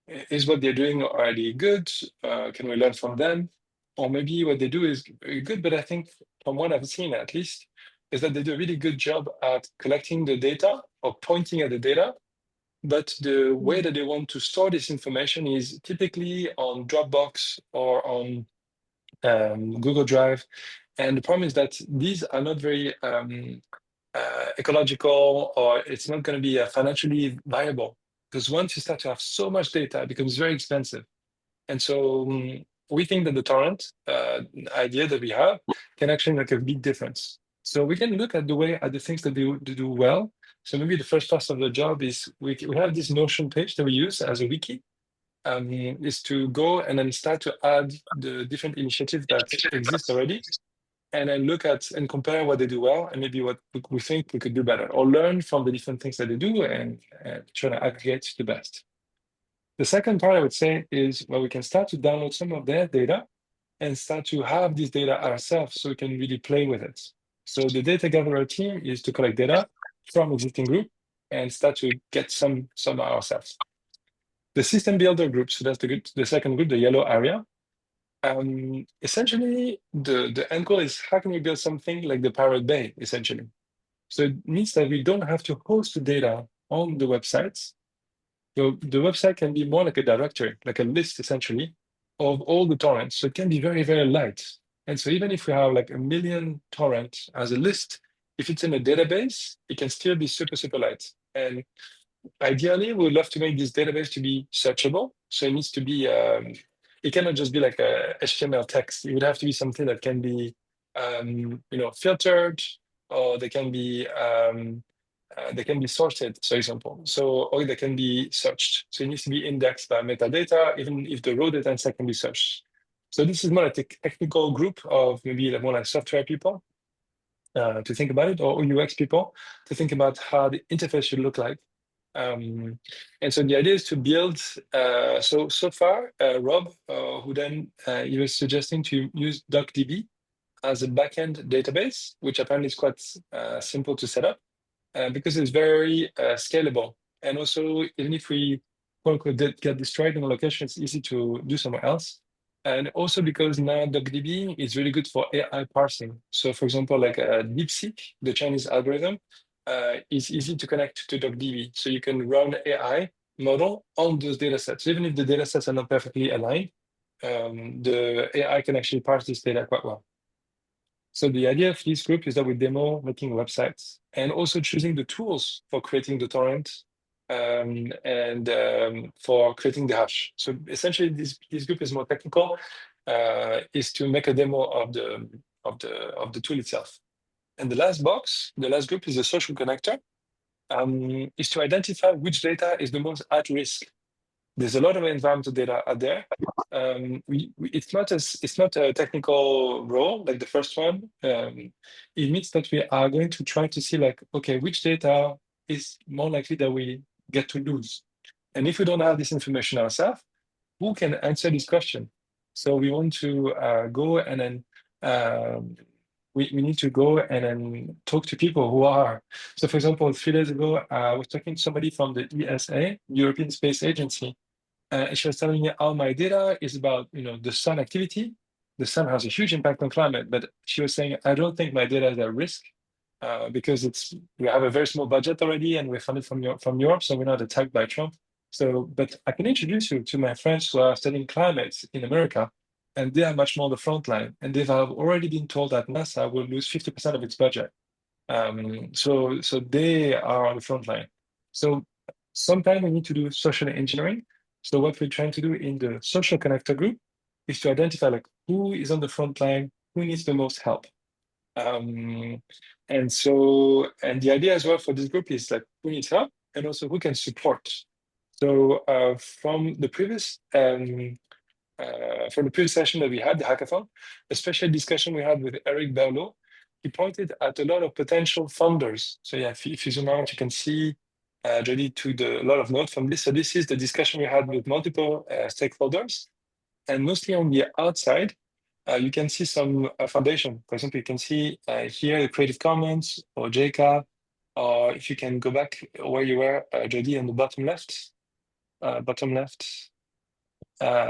is what they're doing already good? Can we learn from them? Or maybe what they do is very good, but I think from what I've seen at least, is that they do a really good job at collecting the data or pointing at the data. But the way that they want to store this information is typically on Dropbox or on Google Drive. And the problem is that these are not very ecological, or it's not going to be financially viable. Because once you start to have so much data, it becomes very expensive. And so we think that the torrent idea that we have can actually make a big difference. So we can look at the things that they do well. So maybe the first part of the job is we have this Notion page that we use as a wiki, is to go and then start to add the different initiatives that exist already, and then look at and compare what they do well and maybe what we think we could do better, or learn from the different things that they do and try to aggregate the best. The second part I would say is where we can start to download some of their data and start to have this data ourselves so we can really play with it. So the data gatherer team is to collect data from existing group and start to get some ourselves. The system builder group, so that's the second group, the yellow area. Essentially, the end goal is how can we build something like the Pirate Bay, essentially. So it means that we don't have to host the data on the websites. So the website can be more like a directory, like a list, essentially, of all the torrents. So it can be very, very light. And so even if we have like 1 million torrents as a list, if it's in a database, it can still be super, super light. And ideally, we would love to make this database to be searchable. So it needs to be, it cannot just be like a HTML text. It would have to be something that can be, filtered, or they can be sorted, for example. So, or they can be searched. So it needs to be indexed by metadata, even if the raw data instead can be searched. So this is more like a technical group of maybe like more like software people to think about it, or UX people to think about how the interface should look like. And so the idea is to build, so far, Rob, who then he was suggesting to use DocDB as a backend database, which apparently is quite simple to set up because it's very scalable. And also, even if we quote unquote get destroyed in a location, it's easy to do somewhere else. And also because now DocDB is really good for AI parsing. So for example, like DeepSeek, the Chinese algorithm, is easy to connect to DocDB. So you can run AI model on those data sets. Even if the data sets are not perfectly aligned, the AI can actually parse this data quite well. So the idea of this group is that we demo making websites and also choosing the tools for creating the torrent and for creating the hash. So essentially, this group is more technical, is to make a demo of the tool itself. And the last group is the social connector, is to identify which data is the most at risk. There's a lot of environmental data out there. It's not a technical role like the first one. It means that we are going to try to see like, okay, which data is more likely that we get to lose? And if we don't have this information ourselves, who can answer this question? So we want to go and then we need to go and then talk to people who are. So for example, 3 days ago, I was talking to somebody from the ESA, European Space Agency, and she was telling me, "Oh, my data is about the sun activity. The sun has a huge impact on climate." But she was saying, "I don't think my data is at risk because we have a very small budget already, and we're funded from Europe, so we're not attacked by Trump. So, but I can introduce you to my friends who are studying climate in America, and they are much more on the front line, and they have already been told that NASA will lose 50% of its budget. So they are on the front line. So sometimes we need to do social engineering. So what we're trying to do in the social connector group is to identify like who is on the front line, who needs the most help. And the idea as well for this group is like who needs help and also who can support. So from the previous session that we had, the hackathon, a special discussion we had with Eric Berlot, he pointed at a lot of potential funders. So yeah, if you zoom out, you can see Jody took a lot of notes from this. So this is the discussion we had with multiple stakeholders, and mostly on the outside, you can see some foundation. For example, you can see here the Creative Commons or JCA, or if you can go back where you were, Jody, on the bottom left.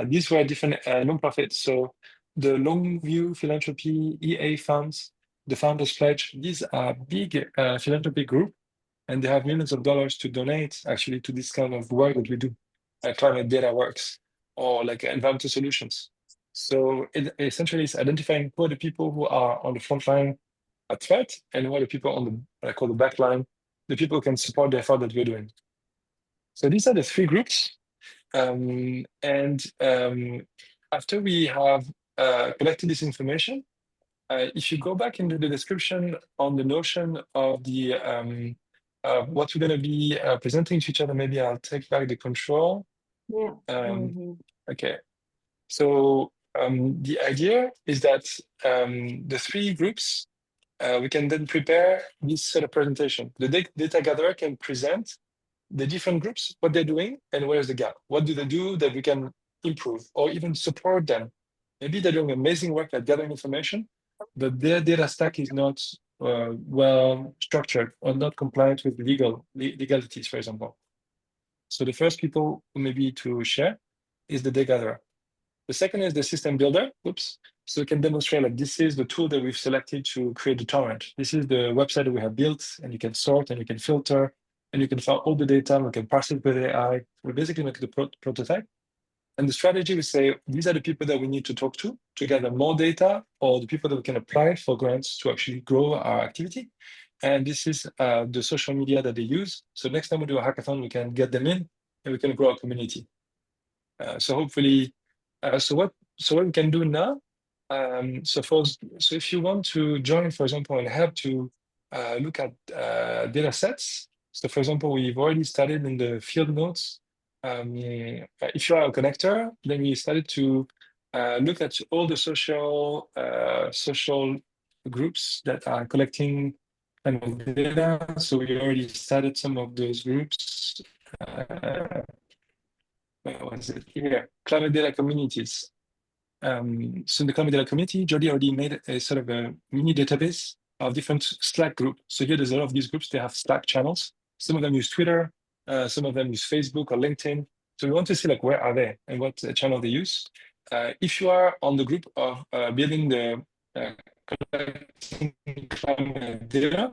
these were different non-profits. So the Longview Philanthropy, EA Funds, the Founders Pledge, these are big philanthropy group, and they have millions of dollars to donate actually to this kind of work that we do, climate data works, or like environmental solutions. So it essentially is identifying who are the people who are on the front line at threat, and who are the people on the, what I call the back line, the people who can support the effort that we're doing. So these are the three groups. After we have collected this information, if you go back into the description on the notion of the what we're going to be presenting to each other, maybe I'll take back the control. Yeah. Okay. So the idea is that the three groups, we can then prepare this sort of presentation. The data gatherer can present the different groups, what they're doing, and where's the gap. What do they do that we can improve or even support them? Maybe they're doing amazing work at gathering information, but their data stack is not well structured or not compliant with legalities, for example. So the first people who maybe to share is the data gatherer. The second is the system builder. Oops. So we can demonstrate like this is the tool that we've selected to create the torrent. This is the website that we have built, and you can sort and you can filter and you can find all the data. We can parse it with AI. We basically make the prototype. And the strategy we say, these are the people that we need to talk to gather more data, or the people that we can apply for grants to actually grow our activity. And this is the social media that they use. So next time we do a hackathon, we can get them in and we can grow our community. So hopefully, so what we can do now, so if you want to join, for example, and help to look at data sets. So for example, we've already started in the field notes. If you are a connector, then we started to look at all the social groups that are collecting kind of data. So we already started some of those groups. Where was it here? Climate data communities. So in the climate data community, Jody already made a sort of a mini database of different Slack groups. So here there's a lot of these groups, they have Slack channels. Some of them use Twitter, some of them use Facebook or LinkedIn. So we want to see like where are they and what channel they use. If you are on the group of building the collecting climate data,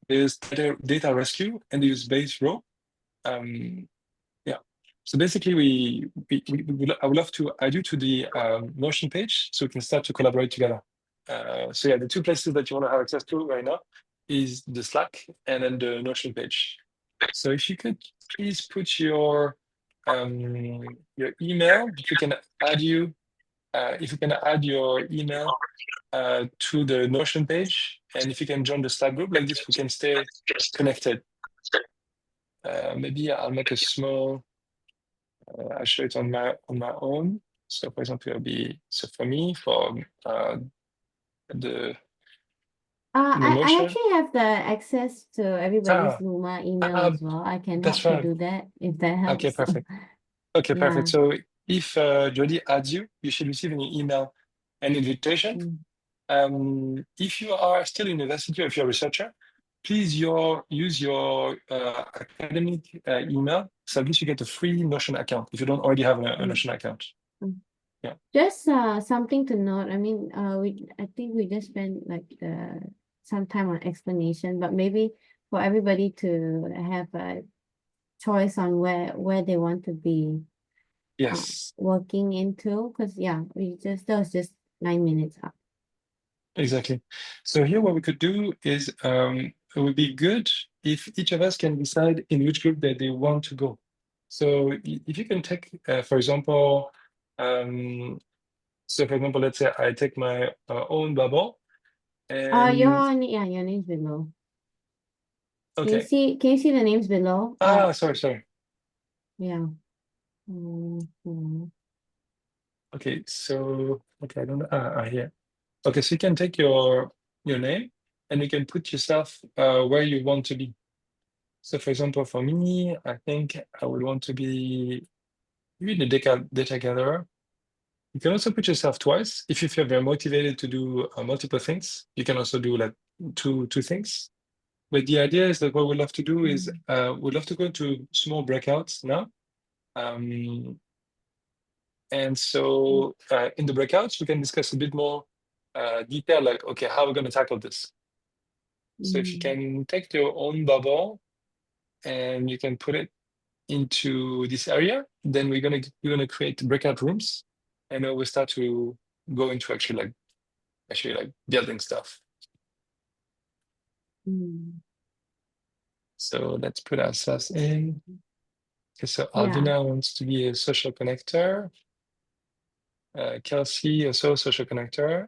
there's data rescue and they use base row. So basically, I would love to add you to the Notion page so we can start to collaborate together. So yeah, the two places that you want to have access to right now is the Slack and then the Notion page. So if you could please put your email, if we can add you, if you can add your email to the Notion page, and if you can join the Slack group like this, we can stay connected. Maybe I'll make a small. I show it on my own. So for example, it'll be for me for the I Notion. actually have the access to everybody's Luma email as well. I can help That's to right. do that if that helps. Okay, perfect. Okay, Yeah. perfect. So if Jody adds you, you should receive in your email an invitation. If you are still in university or if you're a researcher, please use your academic email. So at least you get a free Notion account if you don't already have a Notion account. Yeah. Just something to note. I mean, I think we just spent like some time on explanation, but maybe for everybody to have a choice on where they want to be Yes. working into, because that was just 9 minutes up. Exactly. So here what we could do is it would be good if each of us can decide in which group that they want to go. So if you can take, for example, let's say I take my own bubble. And your name's below. Okay. Can you see the names below? Sorry. Yeah. Okay, so I don't know. Here. Okay, so you can take your name and you can put yourself where you want to be. So for example, for me, I think I would want to be the data gatherer. You can also put yourself twice. If you feel very motivated to do multiple things, you can also do like two things. But the idea is that what we'd love to do is we'd love to go into small breakouts now. And so in the breakouts, we can discuss a bit more detail, like, okay, how we're going to tackle this. So if you can take your own bubble and you can put it into this area, then we're gonna create breakout rooms, and then we start to go into actually like building stuff. So let's put ourselves in. Okay, so Alvina wants to be a social connector. Kelsey also a social connector.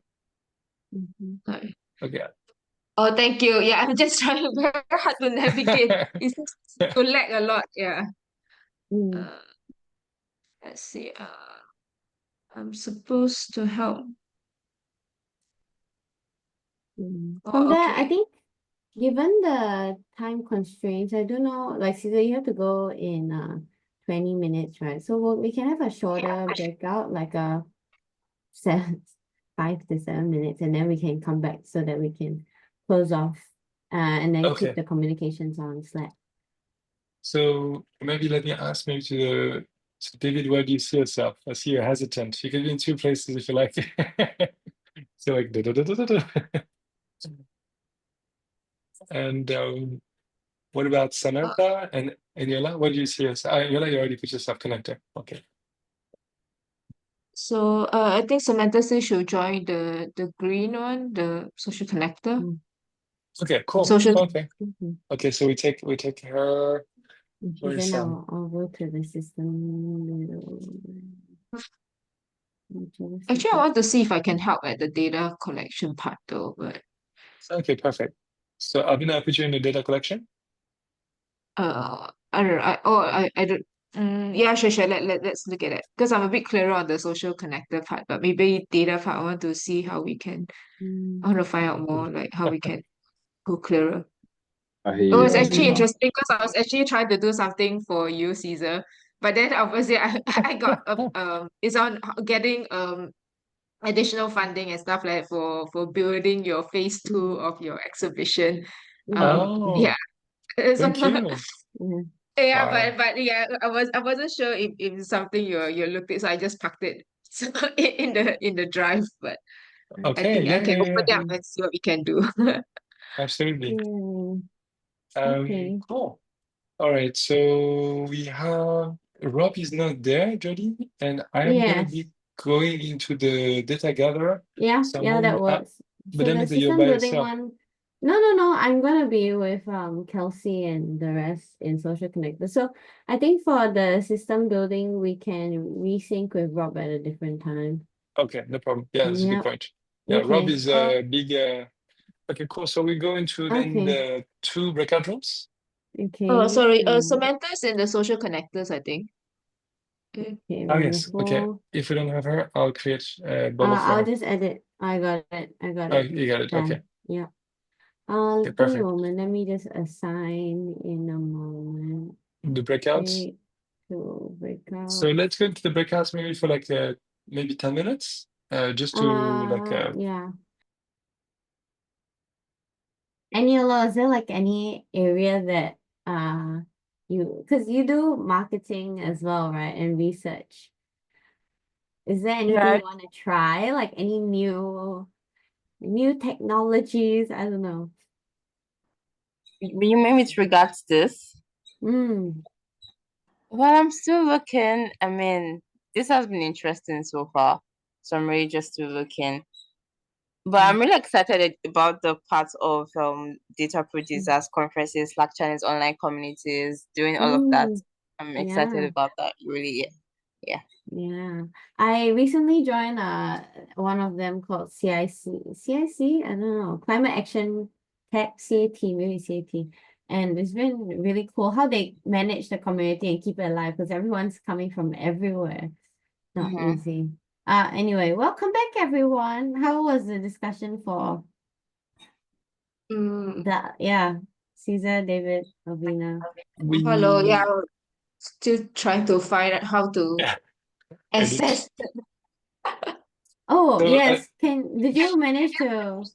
Okay. Oh, thank you. Yeah, I'm just trying very hard to navigate. It seems to lag a lot. Yeah. Let's see. I'm supposed to help. From there, I okay. think given the time constraints, I don't know, like Caesar, you have to go in 20 minutes, right? So we can have a shorter breakout, like a 5 to 7 minutes, and then we can come back so that we can close off and then keep the communications on Slack. So maybe let me ask maybe to David, where do you see yourself? I see you're hesitant. You can be in 2 places if you like. So like and what about Samantha and Yola? What do you see yourself? Yola, you already put yourself connected. Okay. So I think Samantha says she'll join the green one, the social connector. Okay, cool. Social. Okay. Okay, so we take her. Okay, then I'll go to the system. Actually, I want to see if I can help at the data collection part though, but okay, perfect. So Abhina, I put you in the data collection. I don't know. I don't. Yeah, sure. Let's look at it because I'm a bit clearer on the social connector part, but maybe data part. I want to see how we can. I want to find out more, like how we can go clearer. I hear It you, was actually Alvina. interesting because I was actually trying to do something for you, Caesar, but then obviously I got it's on getting additional funding and stuff like for building your phase 2 of your exhibition. Oh, Yeah. So, thank you. yeah, Wow. but yeah, I wasn't sure if it's something you're looking, so I just packed it so in the drive, but I Okay, think I can open it yeah. up and see what we can do. Absolutely. Okay. Cool. All right, so we have Rob is not there, Jody, and I am gonna be going into the data gatherer. Yeah, that works. But So that the means that you're system by building yourself. one. No. I'm gonna be with Kelsey and the rest in Social Connector. So I think for the system building, we can resync with Rob at a different time. Okay, no problem. Yeah, that's a good point. Yeah, Rob is a big. Okay, cool. So we go into then the 2 breakout rooms. Okay. Oh, sorry. Samantha's in the social connectors, I think. Okay. Oh yes. Okay. Wonderful. If we don't have her, I'll create a bubble for I'll her. just edit. I got it. Oh, you got it. Done. Okay. Yeah. Okay, Give me a perfect. moment. Let me just assign in a moment. The breakouts. Okay, to breakout. So let's go to the breakouts maybe for like maybe 10 minutes. Just to like yeah. Any Yola, is there like any area that because you do marketing as well, right? And research. Is there anything you want to try? Like any new technologies? I don't know. You mean with regards to this? Well, I'm still looking. I mean, this has been interesting so far. So I'm really just still looking. But I'm really excited about the parts of data producers, conferences, Slack channels, online communities, doing all of that. I'm excited about that, really. Yeah. I recently joined one of them called CIC. I don't know, Climate Action Tech, CAT, maybe CAT. And it's been really cool how they manage the community and keep it alive because everyone's coming from everywhere. Not easy. Anyway, welcome back everyone. How was the discussion for Caesar, David, Alvina? Hello, yeah, I'm still trying to find out how to access. So, yes. Did you manage to?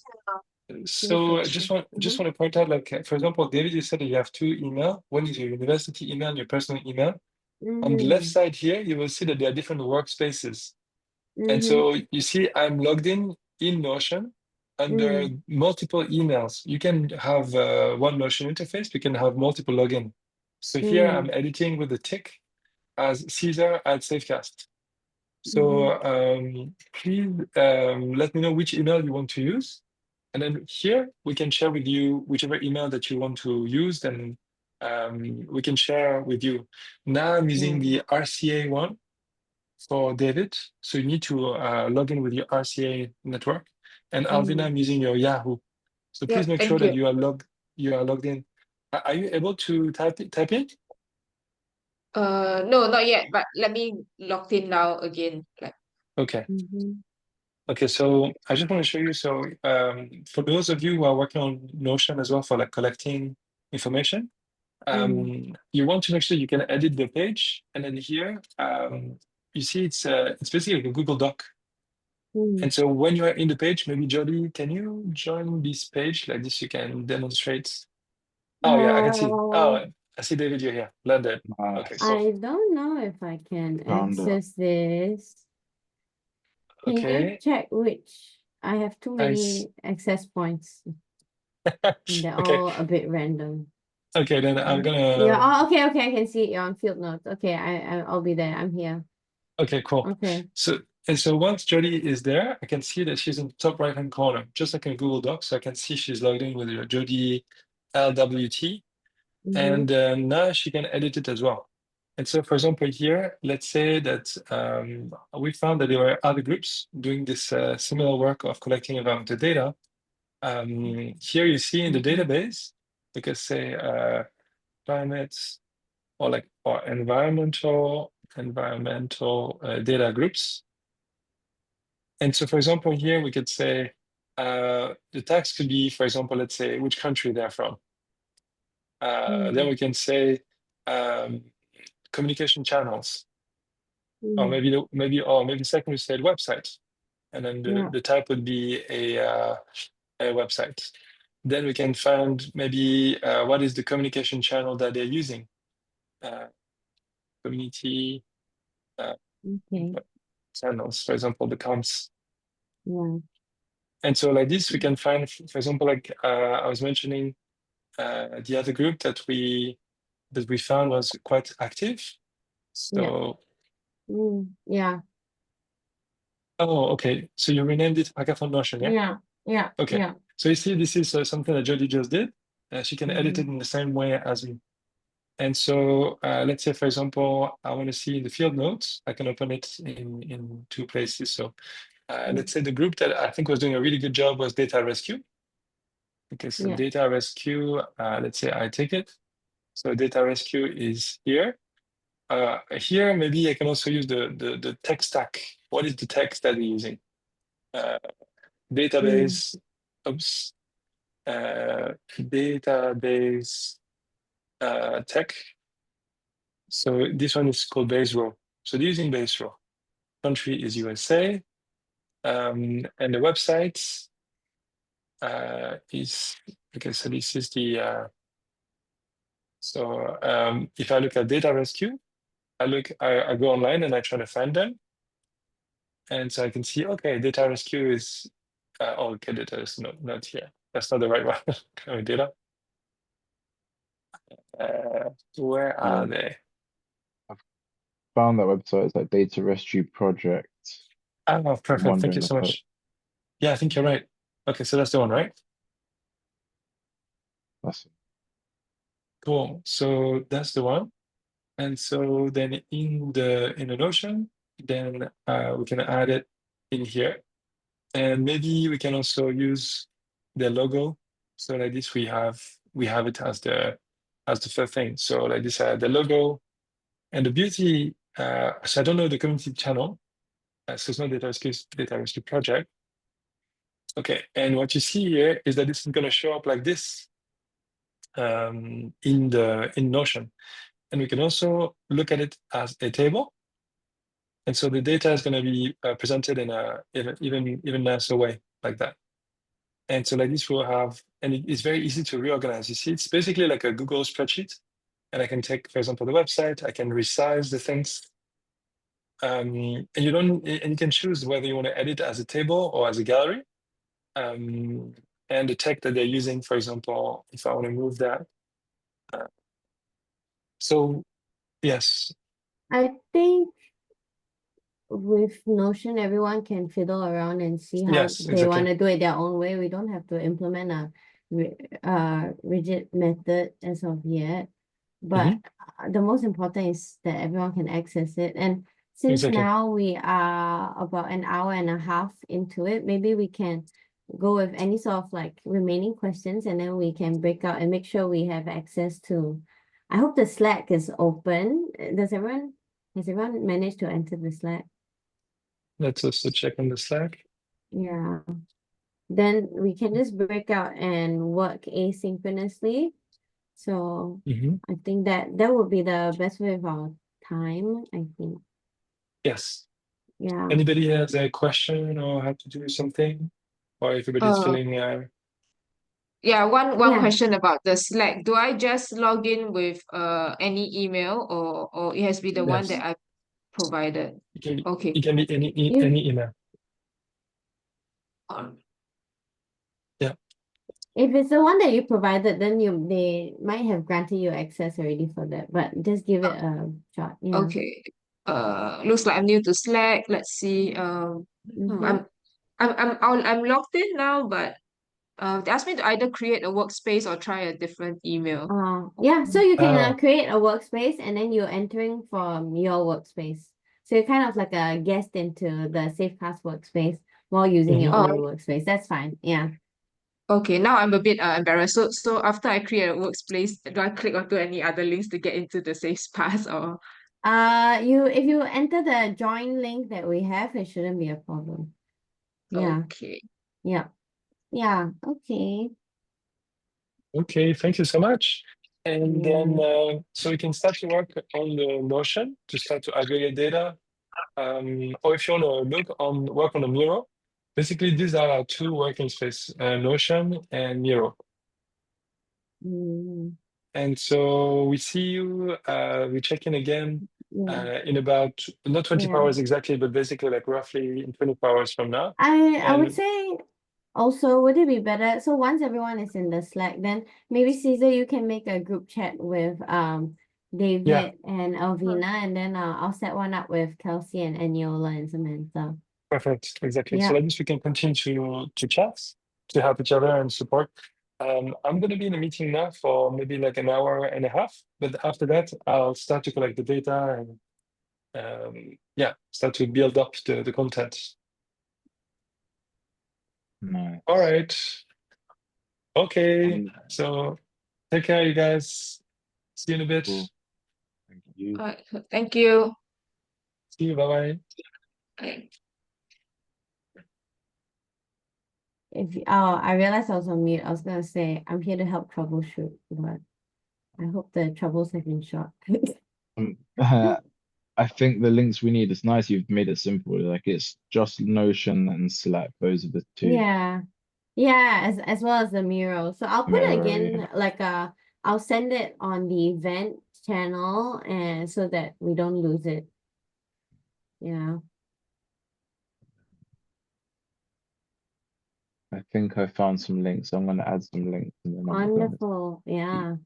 So I just want to point out, like, for example, David, you said that you have 2 email. One is your university email and your personal email. On the left Mm, side here, you will see that there are different workspaces. And mhm, so you see I'm logged in Notion under mm, multiple emails. You can have one Notion interface, you can have multiple login. So here mm, I'm editing with the tick as Caesar at Safecast. mhm, So please let me know which email you want to use. And then here we can share with you whichever email that you want to use, then we can share with you. Now I'm using yeah. the RCA one for David. So you need to log in with your RCA network. And Alvina, Mm. I'm using your Yahoo. So Yeah, please make sure thank that you. you are logged in. Are you able to type in? No, not yet, but let me log in now again. Like, Okay. Mhm, Okay, so I just want to show you. So for those of you who are working on Notion as well for like collecting information, mm, you want to make sure you can edit the page. And then here, you see it's basically like a Google Doc. mm. And so when you are in the page, maybe Jody, can you join this page like this? You can demonstrate. Oh yeah, I can see. Oh, I see David, you're here. Blended. Okay, cool. Nice. I don't know if I can Found it. access this. Can you Okay. check which? I have too I many access points, and they're okay. all a bit random. Okay, then I'm Yeah. gonna. Oh, okay. Okay. I can see it. You're on field notes. Okay. I'll be there. I'm here. Okay, cool. Okay. So once Jody is there, I can see that she's in the top right-hand corner, just like in Google Docs. So I can see she's logged in with your Jody LWT, Mm-hmm. and now she can edit it as well. And so, for example, here, let's say that we found that there were other groups doing this similar work of collecting environmental data. Here you see in the Mm-hmm. database, you can say climate or environmental data groups. And so, for example, here we could say the tags could be, for example, let's say which country they're from. Then we can say communication channels, or maybe second we said website, and then Yeah. the type would be a website. Then we can find maybe what is the communication channel that they're using. Community Okay. channels, for example, the comms. Yeah. And so like this, we can find, for example, like I was mentioning, the other group that we found was quite active. Yeah. So, Yeah. oh, okay. So you renamed it Hackathon Notion, yeah? Yeah. Yeah. Okay. Yeah. So you see, this is something that Jody just did. She can edit it Mm-hmm. in the same way as me. And so let's say, for example, I want to see the field notes. I can open it in two places. So let's say the group that I think was doing a really good job was Data Rescue. Okay, so Yeah. Data Rescue, let's say I take it. So Data Rescue is here. Here, maybe I can also use the tech stack. What is the tech that we're using? Database, oops, database tech. So this one is called base row. So they're using base row. Country is USA. And the website is, okay, so this is the, if I look at Data Rescue, I go online and I try to find them. And so I can see, okay, Data Rescue is, oh, okay, data is not here. That's not the right one. Kind of data. Where are they? Found that website. It's like Data Rescue Project. Oh, perfect. Thank Wondering you so if much. Yeah, I think you're right. Okay, so that's the one, right? that's Cool. So that's the one. And so then in the Notion, then we can add it in here. And maybe we can also use the logo. So like this, we have it as the first thing. So like this, the logo and the beauty. So I don't know the community channel. So it's not Data Rescue Project. Okay, and what you see here is that this is going to show up like this in Notion, and we can also look at it as a table. And so the data is going to be presented in a even nicer way, like that. And so like this, we'll have, and it's very easy to reorganize. You see, it's basically like a Google spreadsheet. and I can take, for example, the website. I can resize the things. And you can choose whether you want to edit as a table or as a gallery. And the tech that they're using, for example, if I want to move that. So yes. I think with Notion, everyone can fiddle around and see how Yes, they want exactly. to do it their own way. We don't have to implement a rigid method as of yet. But the most important is that everyone can access it. And since Exactly. now we are about an hour and a half into it, maybe we can go with any sort of like remaining questions, and then we can break out and make sure we have access to. I hope the Slack is open. Has everyone managed to enter the Slack? Let's also check on the Slack. Yeah. Then we can just break out and work asynchronously. So I think that would be the best way of our time, I think. Yes. Yeah. Anybody has a question or have to do something? Or everybody's feeling Yeah, one Yeah. question about the Slack. Do I just log in with any email, or it has to be the one that yes. I provided? Okay. It can be any You email. Yeah. if it's the one that you provided, then they might have granted you access already for that, but just give it a shot. Yeah. Okay. Looks like I'm new to Slack. Let's see. Mhm. I'm logged in now, but they asked me to either create a workspace or try a different email. Yeah, so you can Ah, create a workspace and then you're entering from your workspace. So you're kind of like a guest into the Safecast workspace while using your mhm. own Oh, workspace. That's fine. Yeah. okay. Now I'm a bit embarrassed. So after I create a workspace, do I click onto any other links to get into the safe pass or? If you enter the join link that we have, it shouldn't be a problem. Yeah. Okay. Yeah. Yeah. Okay. Okay, thank you so much. And then, Yeah. so we can start to work on the Notion to start to aggregate data. Or if you want to work on the Miro, basically these are our two working space, Notion and Miro. Mm, And so we see you, we check in again yeah. in about, not 24 Yeah. hours exactly, but basically like roughly in 24 hours from now. I would And say also, would it be better? So once everyone is in the Slack, then maybe Caesar, you can make a group chat with yeah, David and Alvina, and then I'll set one up with Kelsey and Eniola and Samantha. perfect, exactly. So Yeah. like this, we can continue to chat, to help each other and support. I'm going to be in a meeting now for maybe like an hour and a half, but after that, I'll start to collect the data and yeah, start to build up the content. Nice. All right. Okay. Um, So take care, you guys. See you in a bit. cool. Thank you. All right. Thank you. See you. Bye-bye. Bye. I realized I was on mute. I was gonna say I'm here to help troubleshoot, but I hope the troubles have been short. I think the links we need, it's nice you've made it simple. Like it's just Notion and Slack. Those are the two. Yeah. Yeah, as well as the mural. So I'll put it Miro, again, yeah. like I'll send it on the event channel and so that we don't lose it. Yeah. I think I found some links. I'm gonna add some links and then I'm gonna Wonderful. Yeah.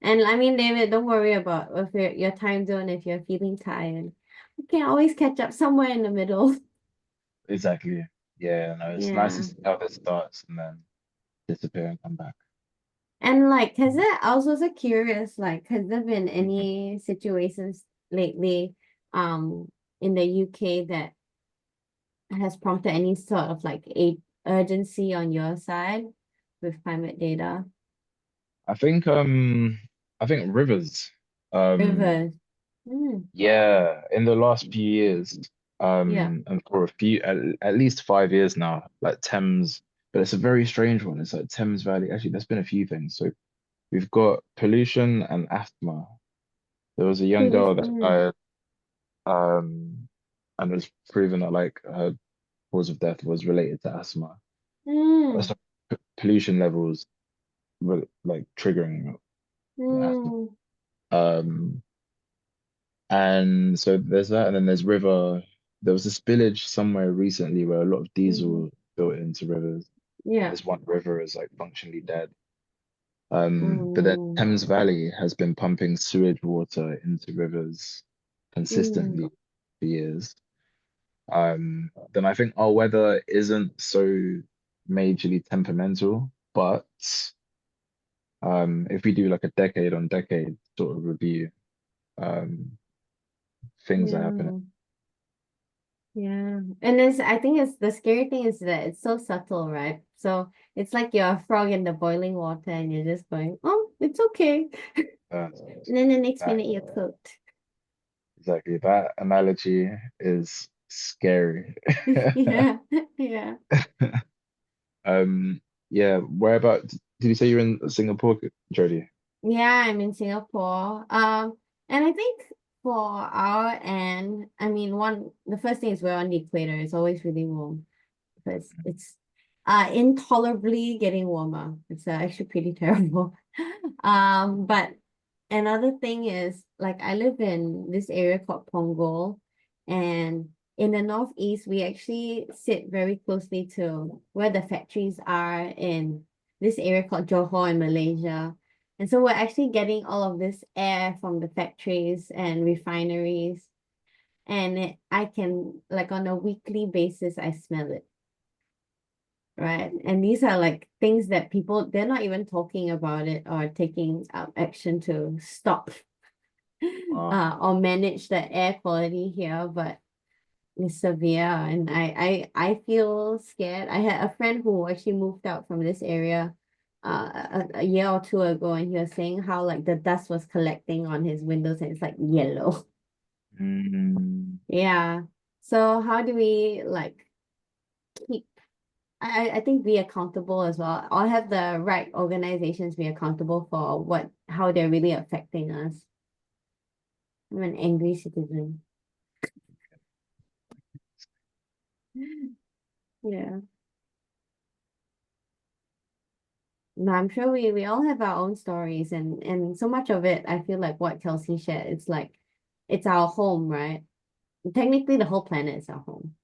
And I mean, David, don't worry about if your time zone if you're feeling tired. We can always catch up somewhere in the middle. exactly. Yeah, no, it's nice to Yeah. see how this starts and then disappear and come back. And like, I was also curious, like, has there been any situations lately, in the UK that has prompted any sort of like a urgency on your side with climate data? I think rivers. Rivers. Mm, Yeah, in the last few years, yeah. and for at least 5 years now, like Thames, but it's a very strange one. It's like Thames Valley. Actually, there's been a few things. So we've got pollution and asthma. There was a young girl that Mm, died, and it was proven that like her cause of death was related to asthma. mm, So pollution levels were like triggering. Mm, Um, and so there's that, and then there's river. There was this village somewhere recently where a lot of diesel built into rivers. yeah. This one river is like functionally dead. But then Mm, Thames Valley has been pumping sewage water into rivers mm, consistently for years. Then I think our weather isn't so majorly temperamental, but if we do like a decade on decade sort of review, um, things are happening. yeah. Yeah. And it's I think it's the scary thing is that it's so subtle, right? So it's like you're a frog in the boiling water and you're just going, oh, it's okay. Uh, And then the next that minute you're cooked. exactly that analogy is scary. Yeah. Yeah. Um, yeah, where about did you say you're in Singapore, Jody? Yeah, I'm in Singapore. And I think for our end, I mean, the first thing is we're on the equator. It's always really warm because it's intolerably getting warmer. It's actually pretty terrible. But another thing is like I live in this area called Punggol, and in the northeast, we actually sit very closely to where the factories are in this area called Johor in Malaysia. And so we're actually getting all of this air from the factories and refineries. And I can, like on a weekly basis, I smell it. Right. And these are like things that people, they're not even talking about it or taking action to stop or manage the air quality here, but it's severe. And I feel scared. I had a friend who actually moved out from this area a year or two ago, and he was saying how like the dust was collecting on his windows and it's like yellow. Mm, Yeah. So how do we like keep I think be accountable as well. I'll have the right organizations be accountable for how they're really affecting us. I'm an angry citizen. Yeah. No, I'm sure we all have our own stories and so much of it, I feel like what Kelsey shared, it's like it's our home, right? Technically the whole planet is our home.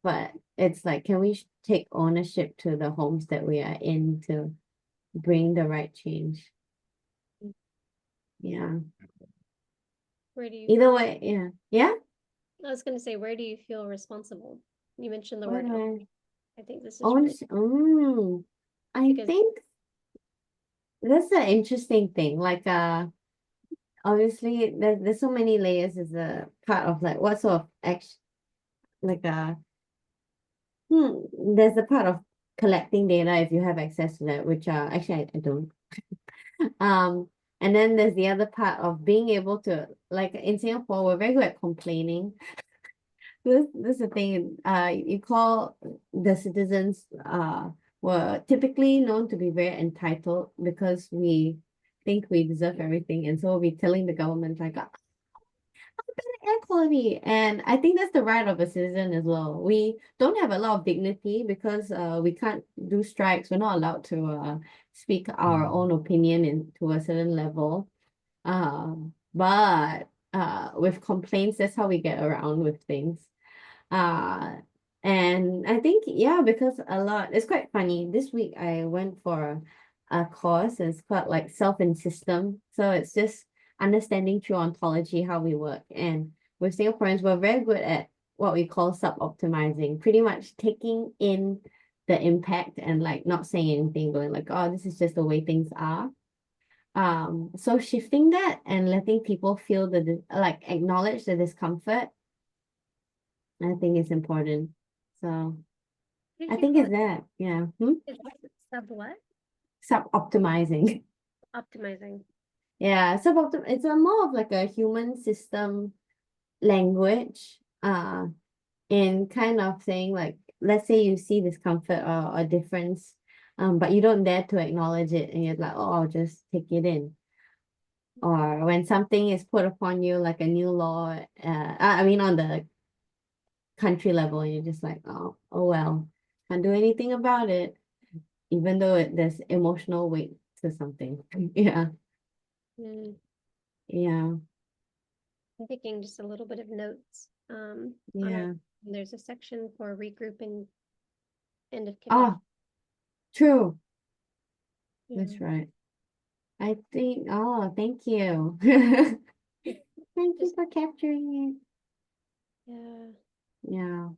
But it's like, can we take ownership to the homes that we are in to bring the right change? Yeah. Where do you Either feel, way, yeah. Yeah? I was gonna say, where do you feel responsible? You mentioned the Where word do own. I I think this is own? really I because think that's an interesting thing. Like obviously there's so many layers as a part of like what sort of action like there's the part of collecting data if you have access to that, which actually I don't. Um, and then there's the other part of being able to, like in Singapore, we're very good at complaining. This is the thing. You call the citizens were typically known to be very entitled because we think we deserve everything, and so we'll be telling the government like, better air quality. And I think that's the right of a citizen as well. We don't have a lot of dignity because we can't do strikes. We're not allowed to speak our own opinion to a certain level. But with complaints, that's how we get around with things. Uh, and I think, yeah, because it's quite funny. This week I went for a course, and it's called like self and system. So it's just understanding through ontology how we work. And with Singaporeans, we're very good at what we call sub-optimizing, pretty much taking in the impact and like not saying anything, going like, oh, this is just the way things are. So shifting that and letting people feel like acknowledge the discomfort, I think is important. So did I you think call it's that, yeah. it sub what? Sub-optimizing. Optimizing. Yeah, it's a more of like a human system language, in kind of saying like, let's say you see discomfort or a difference, but you don't dare to acknowledge it and you're like, oh, I'll just take it in. Or when something is put upon you like a new law, I mean on the country level, you're just like, oh well, can't do anything about it, even though there's emotional weight to something. Yeah. Mm, Yeah, I'm taking just a little bit of notes. On yeah. there's a section for regrouping end of Oh, kickoff. true. Yeah. That's right. I think, oh, thank you. Thank you for capturing Yeah. it. Yeah.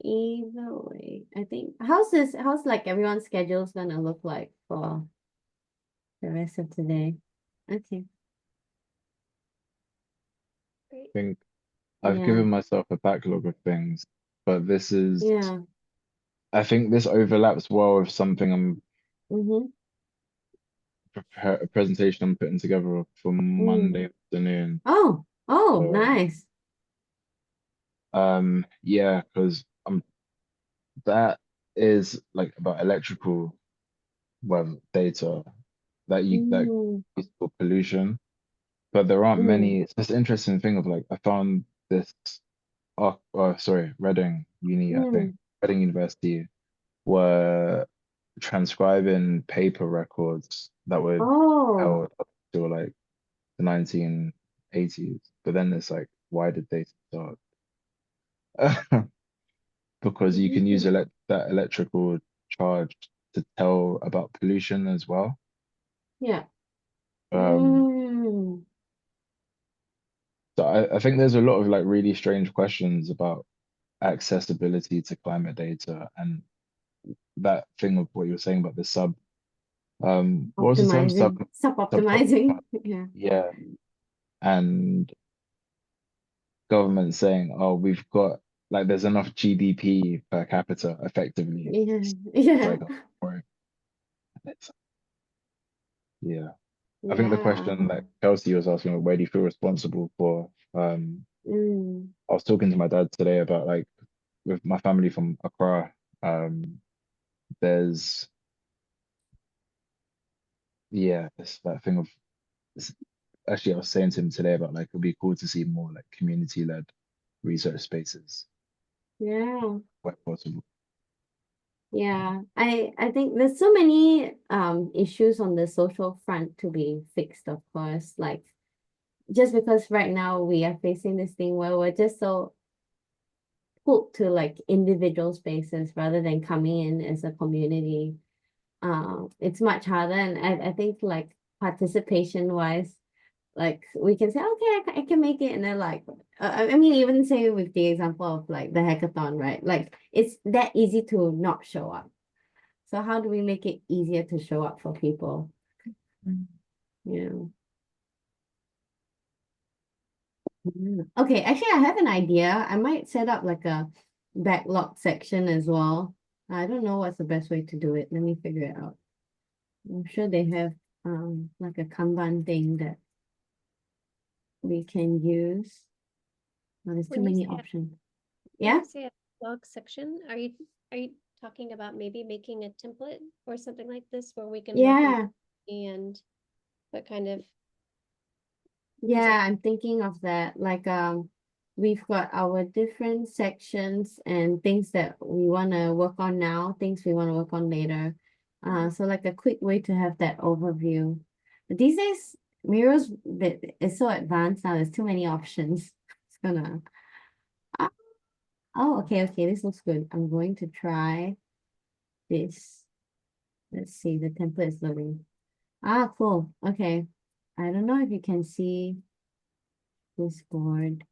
Either way, I think, how's like everyone's schedule's gonna look like for the rest of today? Okay. Great. I think I've Yeah. given myself a backlog of things, but this is, Yeah. I think this overlaps well with something Mm-hmm. a presentation I'm putting together for Monday afternoon. Oh, So, nice. yeah, because that is like about electrical data that Mm, is for pollution, but there aren't mm, many. It's this interesting thing of like I found this. Oh, sorry, Reading Uni, I think mm. Reading University were transcribing paper records that were Oh, held up to like the 1980s. But then it's like, why did they start? Because you can use mm, that electrical charge to tell about pollution as well. yeah. Um, Mm, so I think there's a lot of like really strange questions about accessibility to climate data and that thing of what you were saying about the what was the term? optimizing, Sub optimizing. Yeah. yeah. And government saying, oh, we've got like there's enough GDP per capita effectively. Yeah. So Yeah. like, right. It's, yeah. I think the Yeah. question that Kelsey was asking, where do you feel responsible for? Mm, I was talking to my dad today about like with my family from Accra, there's it's that thing of it's, actually I was saying to him today about like it'd be cool to see more like community-led research spaces yeah. where possible. Yeah. I think there's so many issues on the social front to be fixed, of course. Like just because right now we are facing this thing where we're just so pulled to like individual spaces rather than coming in as a community. It's much harder, and I think like participation wise, like we can say, okay, I can make it, and then like I mean, even say with the example of like the hackathon, right? Like it's that easy to not show up. So how do we make it easier to show up for people? Yeah. Okay, actually, I have an idea. I might set up like a backlog section as well. I don't know what's the best way to do it. Let me figure it out. I'm sure they have like a Kanban thing that we can use. Oh, there's too When you many say options. when Yeah? you say a blog section, are you talking about maybe making a template or something like this where we can work Yeah. and what kind of Yeah, I'm thinking of that. Like we've got our different sections and things that we want to work on now, things we want to work on later. So like a quick way to have that overview. But these days, Miro's that is so advanced now. There's too many options. It's gonna. Ah, oh, okay. This looks good. I'm going to try this. Let's see. The template is loading. Ah, cool. Okay. I don't know if you can see this board.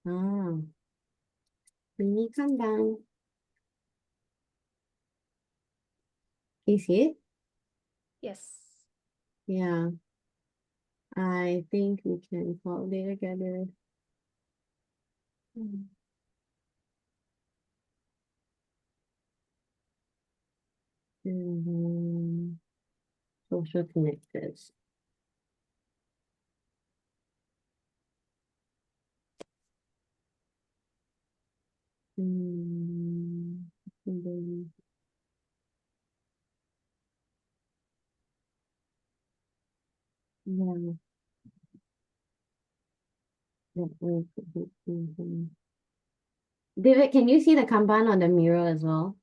Ah, Winnie, come down. Can you see it? yes. Yeah. I think we can follow it together. Social connectors. Mm, yeah. David, can you see the Kanban on the mirror as well?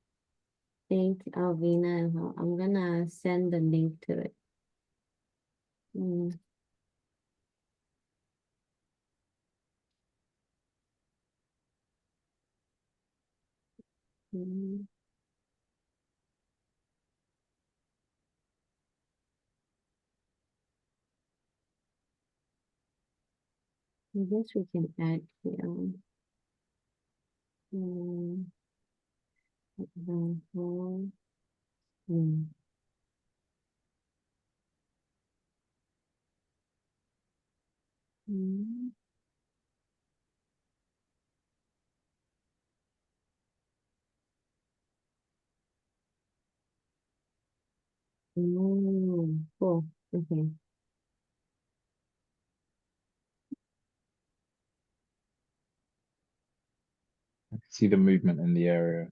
Thank Alvina and her. I'm gonna send the link to it. Mm. Mm. I guess we can add here. Example. Mm. Mm. Cool. Okay. I can see the movement in the area.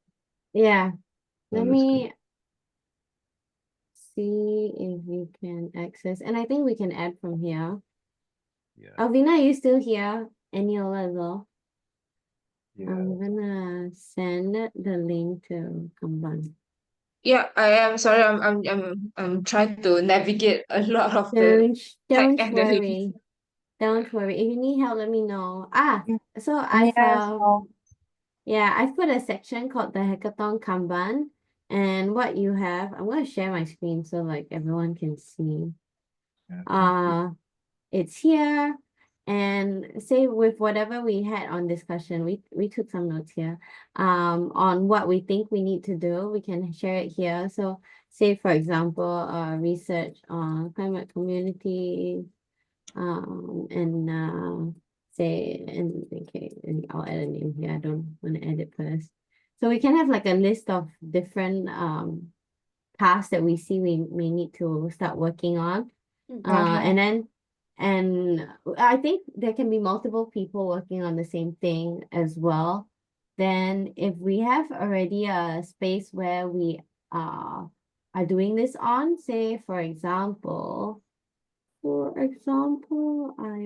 Yeah. That Let looks good. me see if you can access, and I think we can add from here. Yeah. Alvina, are you still here? And Yola as well. Yeah. I'm gonna send the link to Kanban. Yeah, I am sorry. I'm trying to navigate a lot of the tech Don't and the links. worry. Don't worry. If you need help, let me know. So Yes, I've put a section called the Hackathon Kanban. And what you have, I'm gonna share my screen so like everyone can see. Yeah. It's here. And say with whatever we had on discussion, we took some notes here on what we think we need to do. We can share it here. So say for example, research on climate community, and say and okay, and I'll add a name here. I don't want to edit first. So we can have like a list of different tasks that we see we need to start working on. And I think there can be multiple people working on the same thing as well. Then if we have already a space where we are doing this on, say for example, I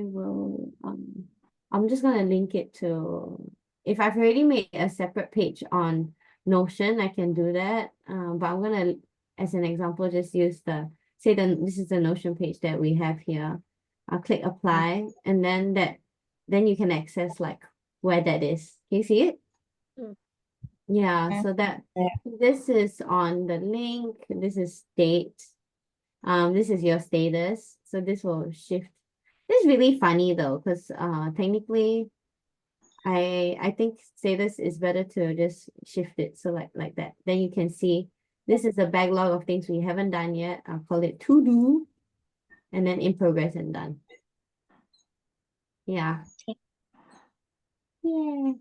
will I'm just gonna link it to, if I've already made a separate page on Notion, I can do that. But I'm gonna, as an example, just use this is the Notion page that we have here. I'll click apply, and then you can access like where that is. Can you see it? Mm. Yeah, so this is on the link. This is date. This is your status. So this will shift. This is really funny though, because technically I think status is better to just shift it. So like that. Then you can see this is a backlog of things we haven't done yet. I'll call it to do, and then in progress and done. Yeah. Yeah.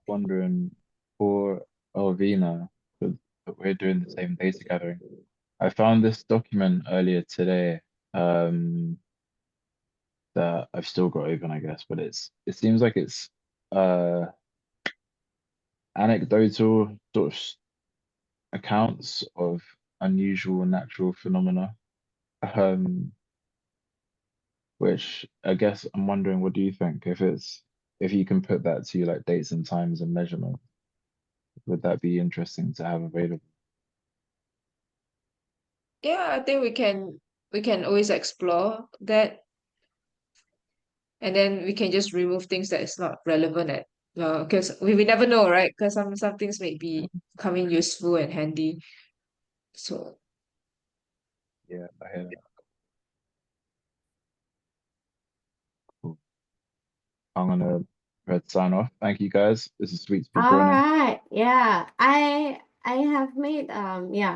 Wondering for Alvina, because we're doing the same data gathering. I found this document earlier today that I've still got open, I guess, but it seems like it's anecdotal sort of accounts of unusual natural phenomena. Which I guess I'm wondering, what do you think? If you can put that to like dates and times and measurement, would that be interesting to have available? Yeah, I think we can always explore that, and then we can just remove things that is not relevant at because we never know, right? Because some things may be coming useful and handy. So Yeah, I hear that. Cool. I'm gonna press sign off. Thank you guys. This is Sweets for All joining. right. Yeah. I have made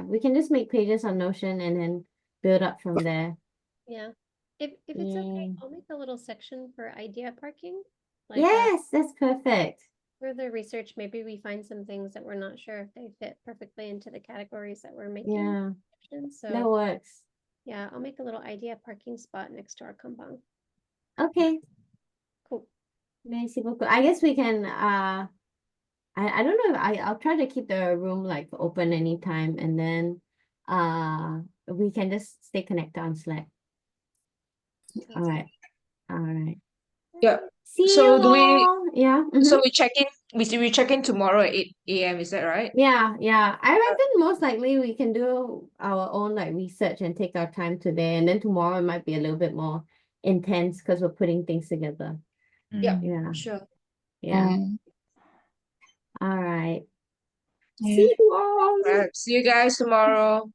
we can just make pages on Notion and then build up from there. Yeah. If it's okay, I'll make a little section for idea parking. Like Yes, that's perfect. further research, maybe we find some things that we're not sure if they fit perfectly into the categories that we're making. Yeah, that So works. yeah, I'll make a little idea parking spot next to our Kanban. Okay. Cool. Merci beaucoup. I guess we can I don't know if I'll try to keep the room like open anytime, and then we can just stay connected on Slack. All right. All right. Yeah. See So you do we? all. Yeah. So we check in. We check in tomorrow at 8 a.m. Is that right? Yeah, yeah. I reckon most likely we can do our own like research and take our time today, and then tomorrow it might be a little bit more intense because we're putting things together. Yeah. Yeah. Sure. Yeah. All right. Yeah. See you all. Right. See you guys tomorrow.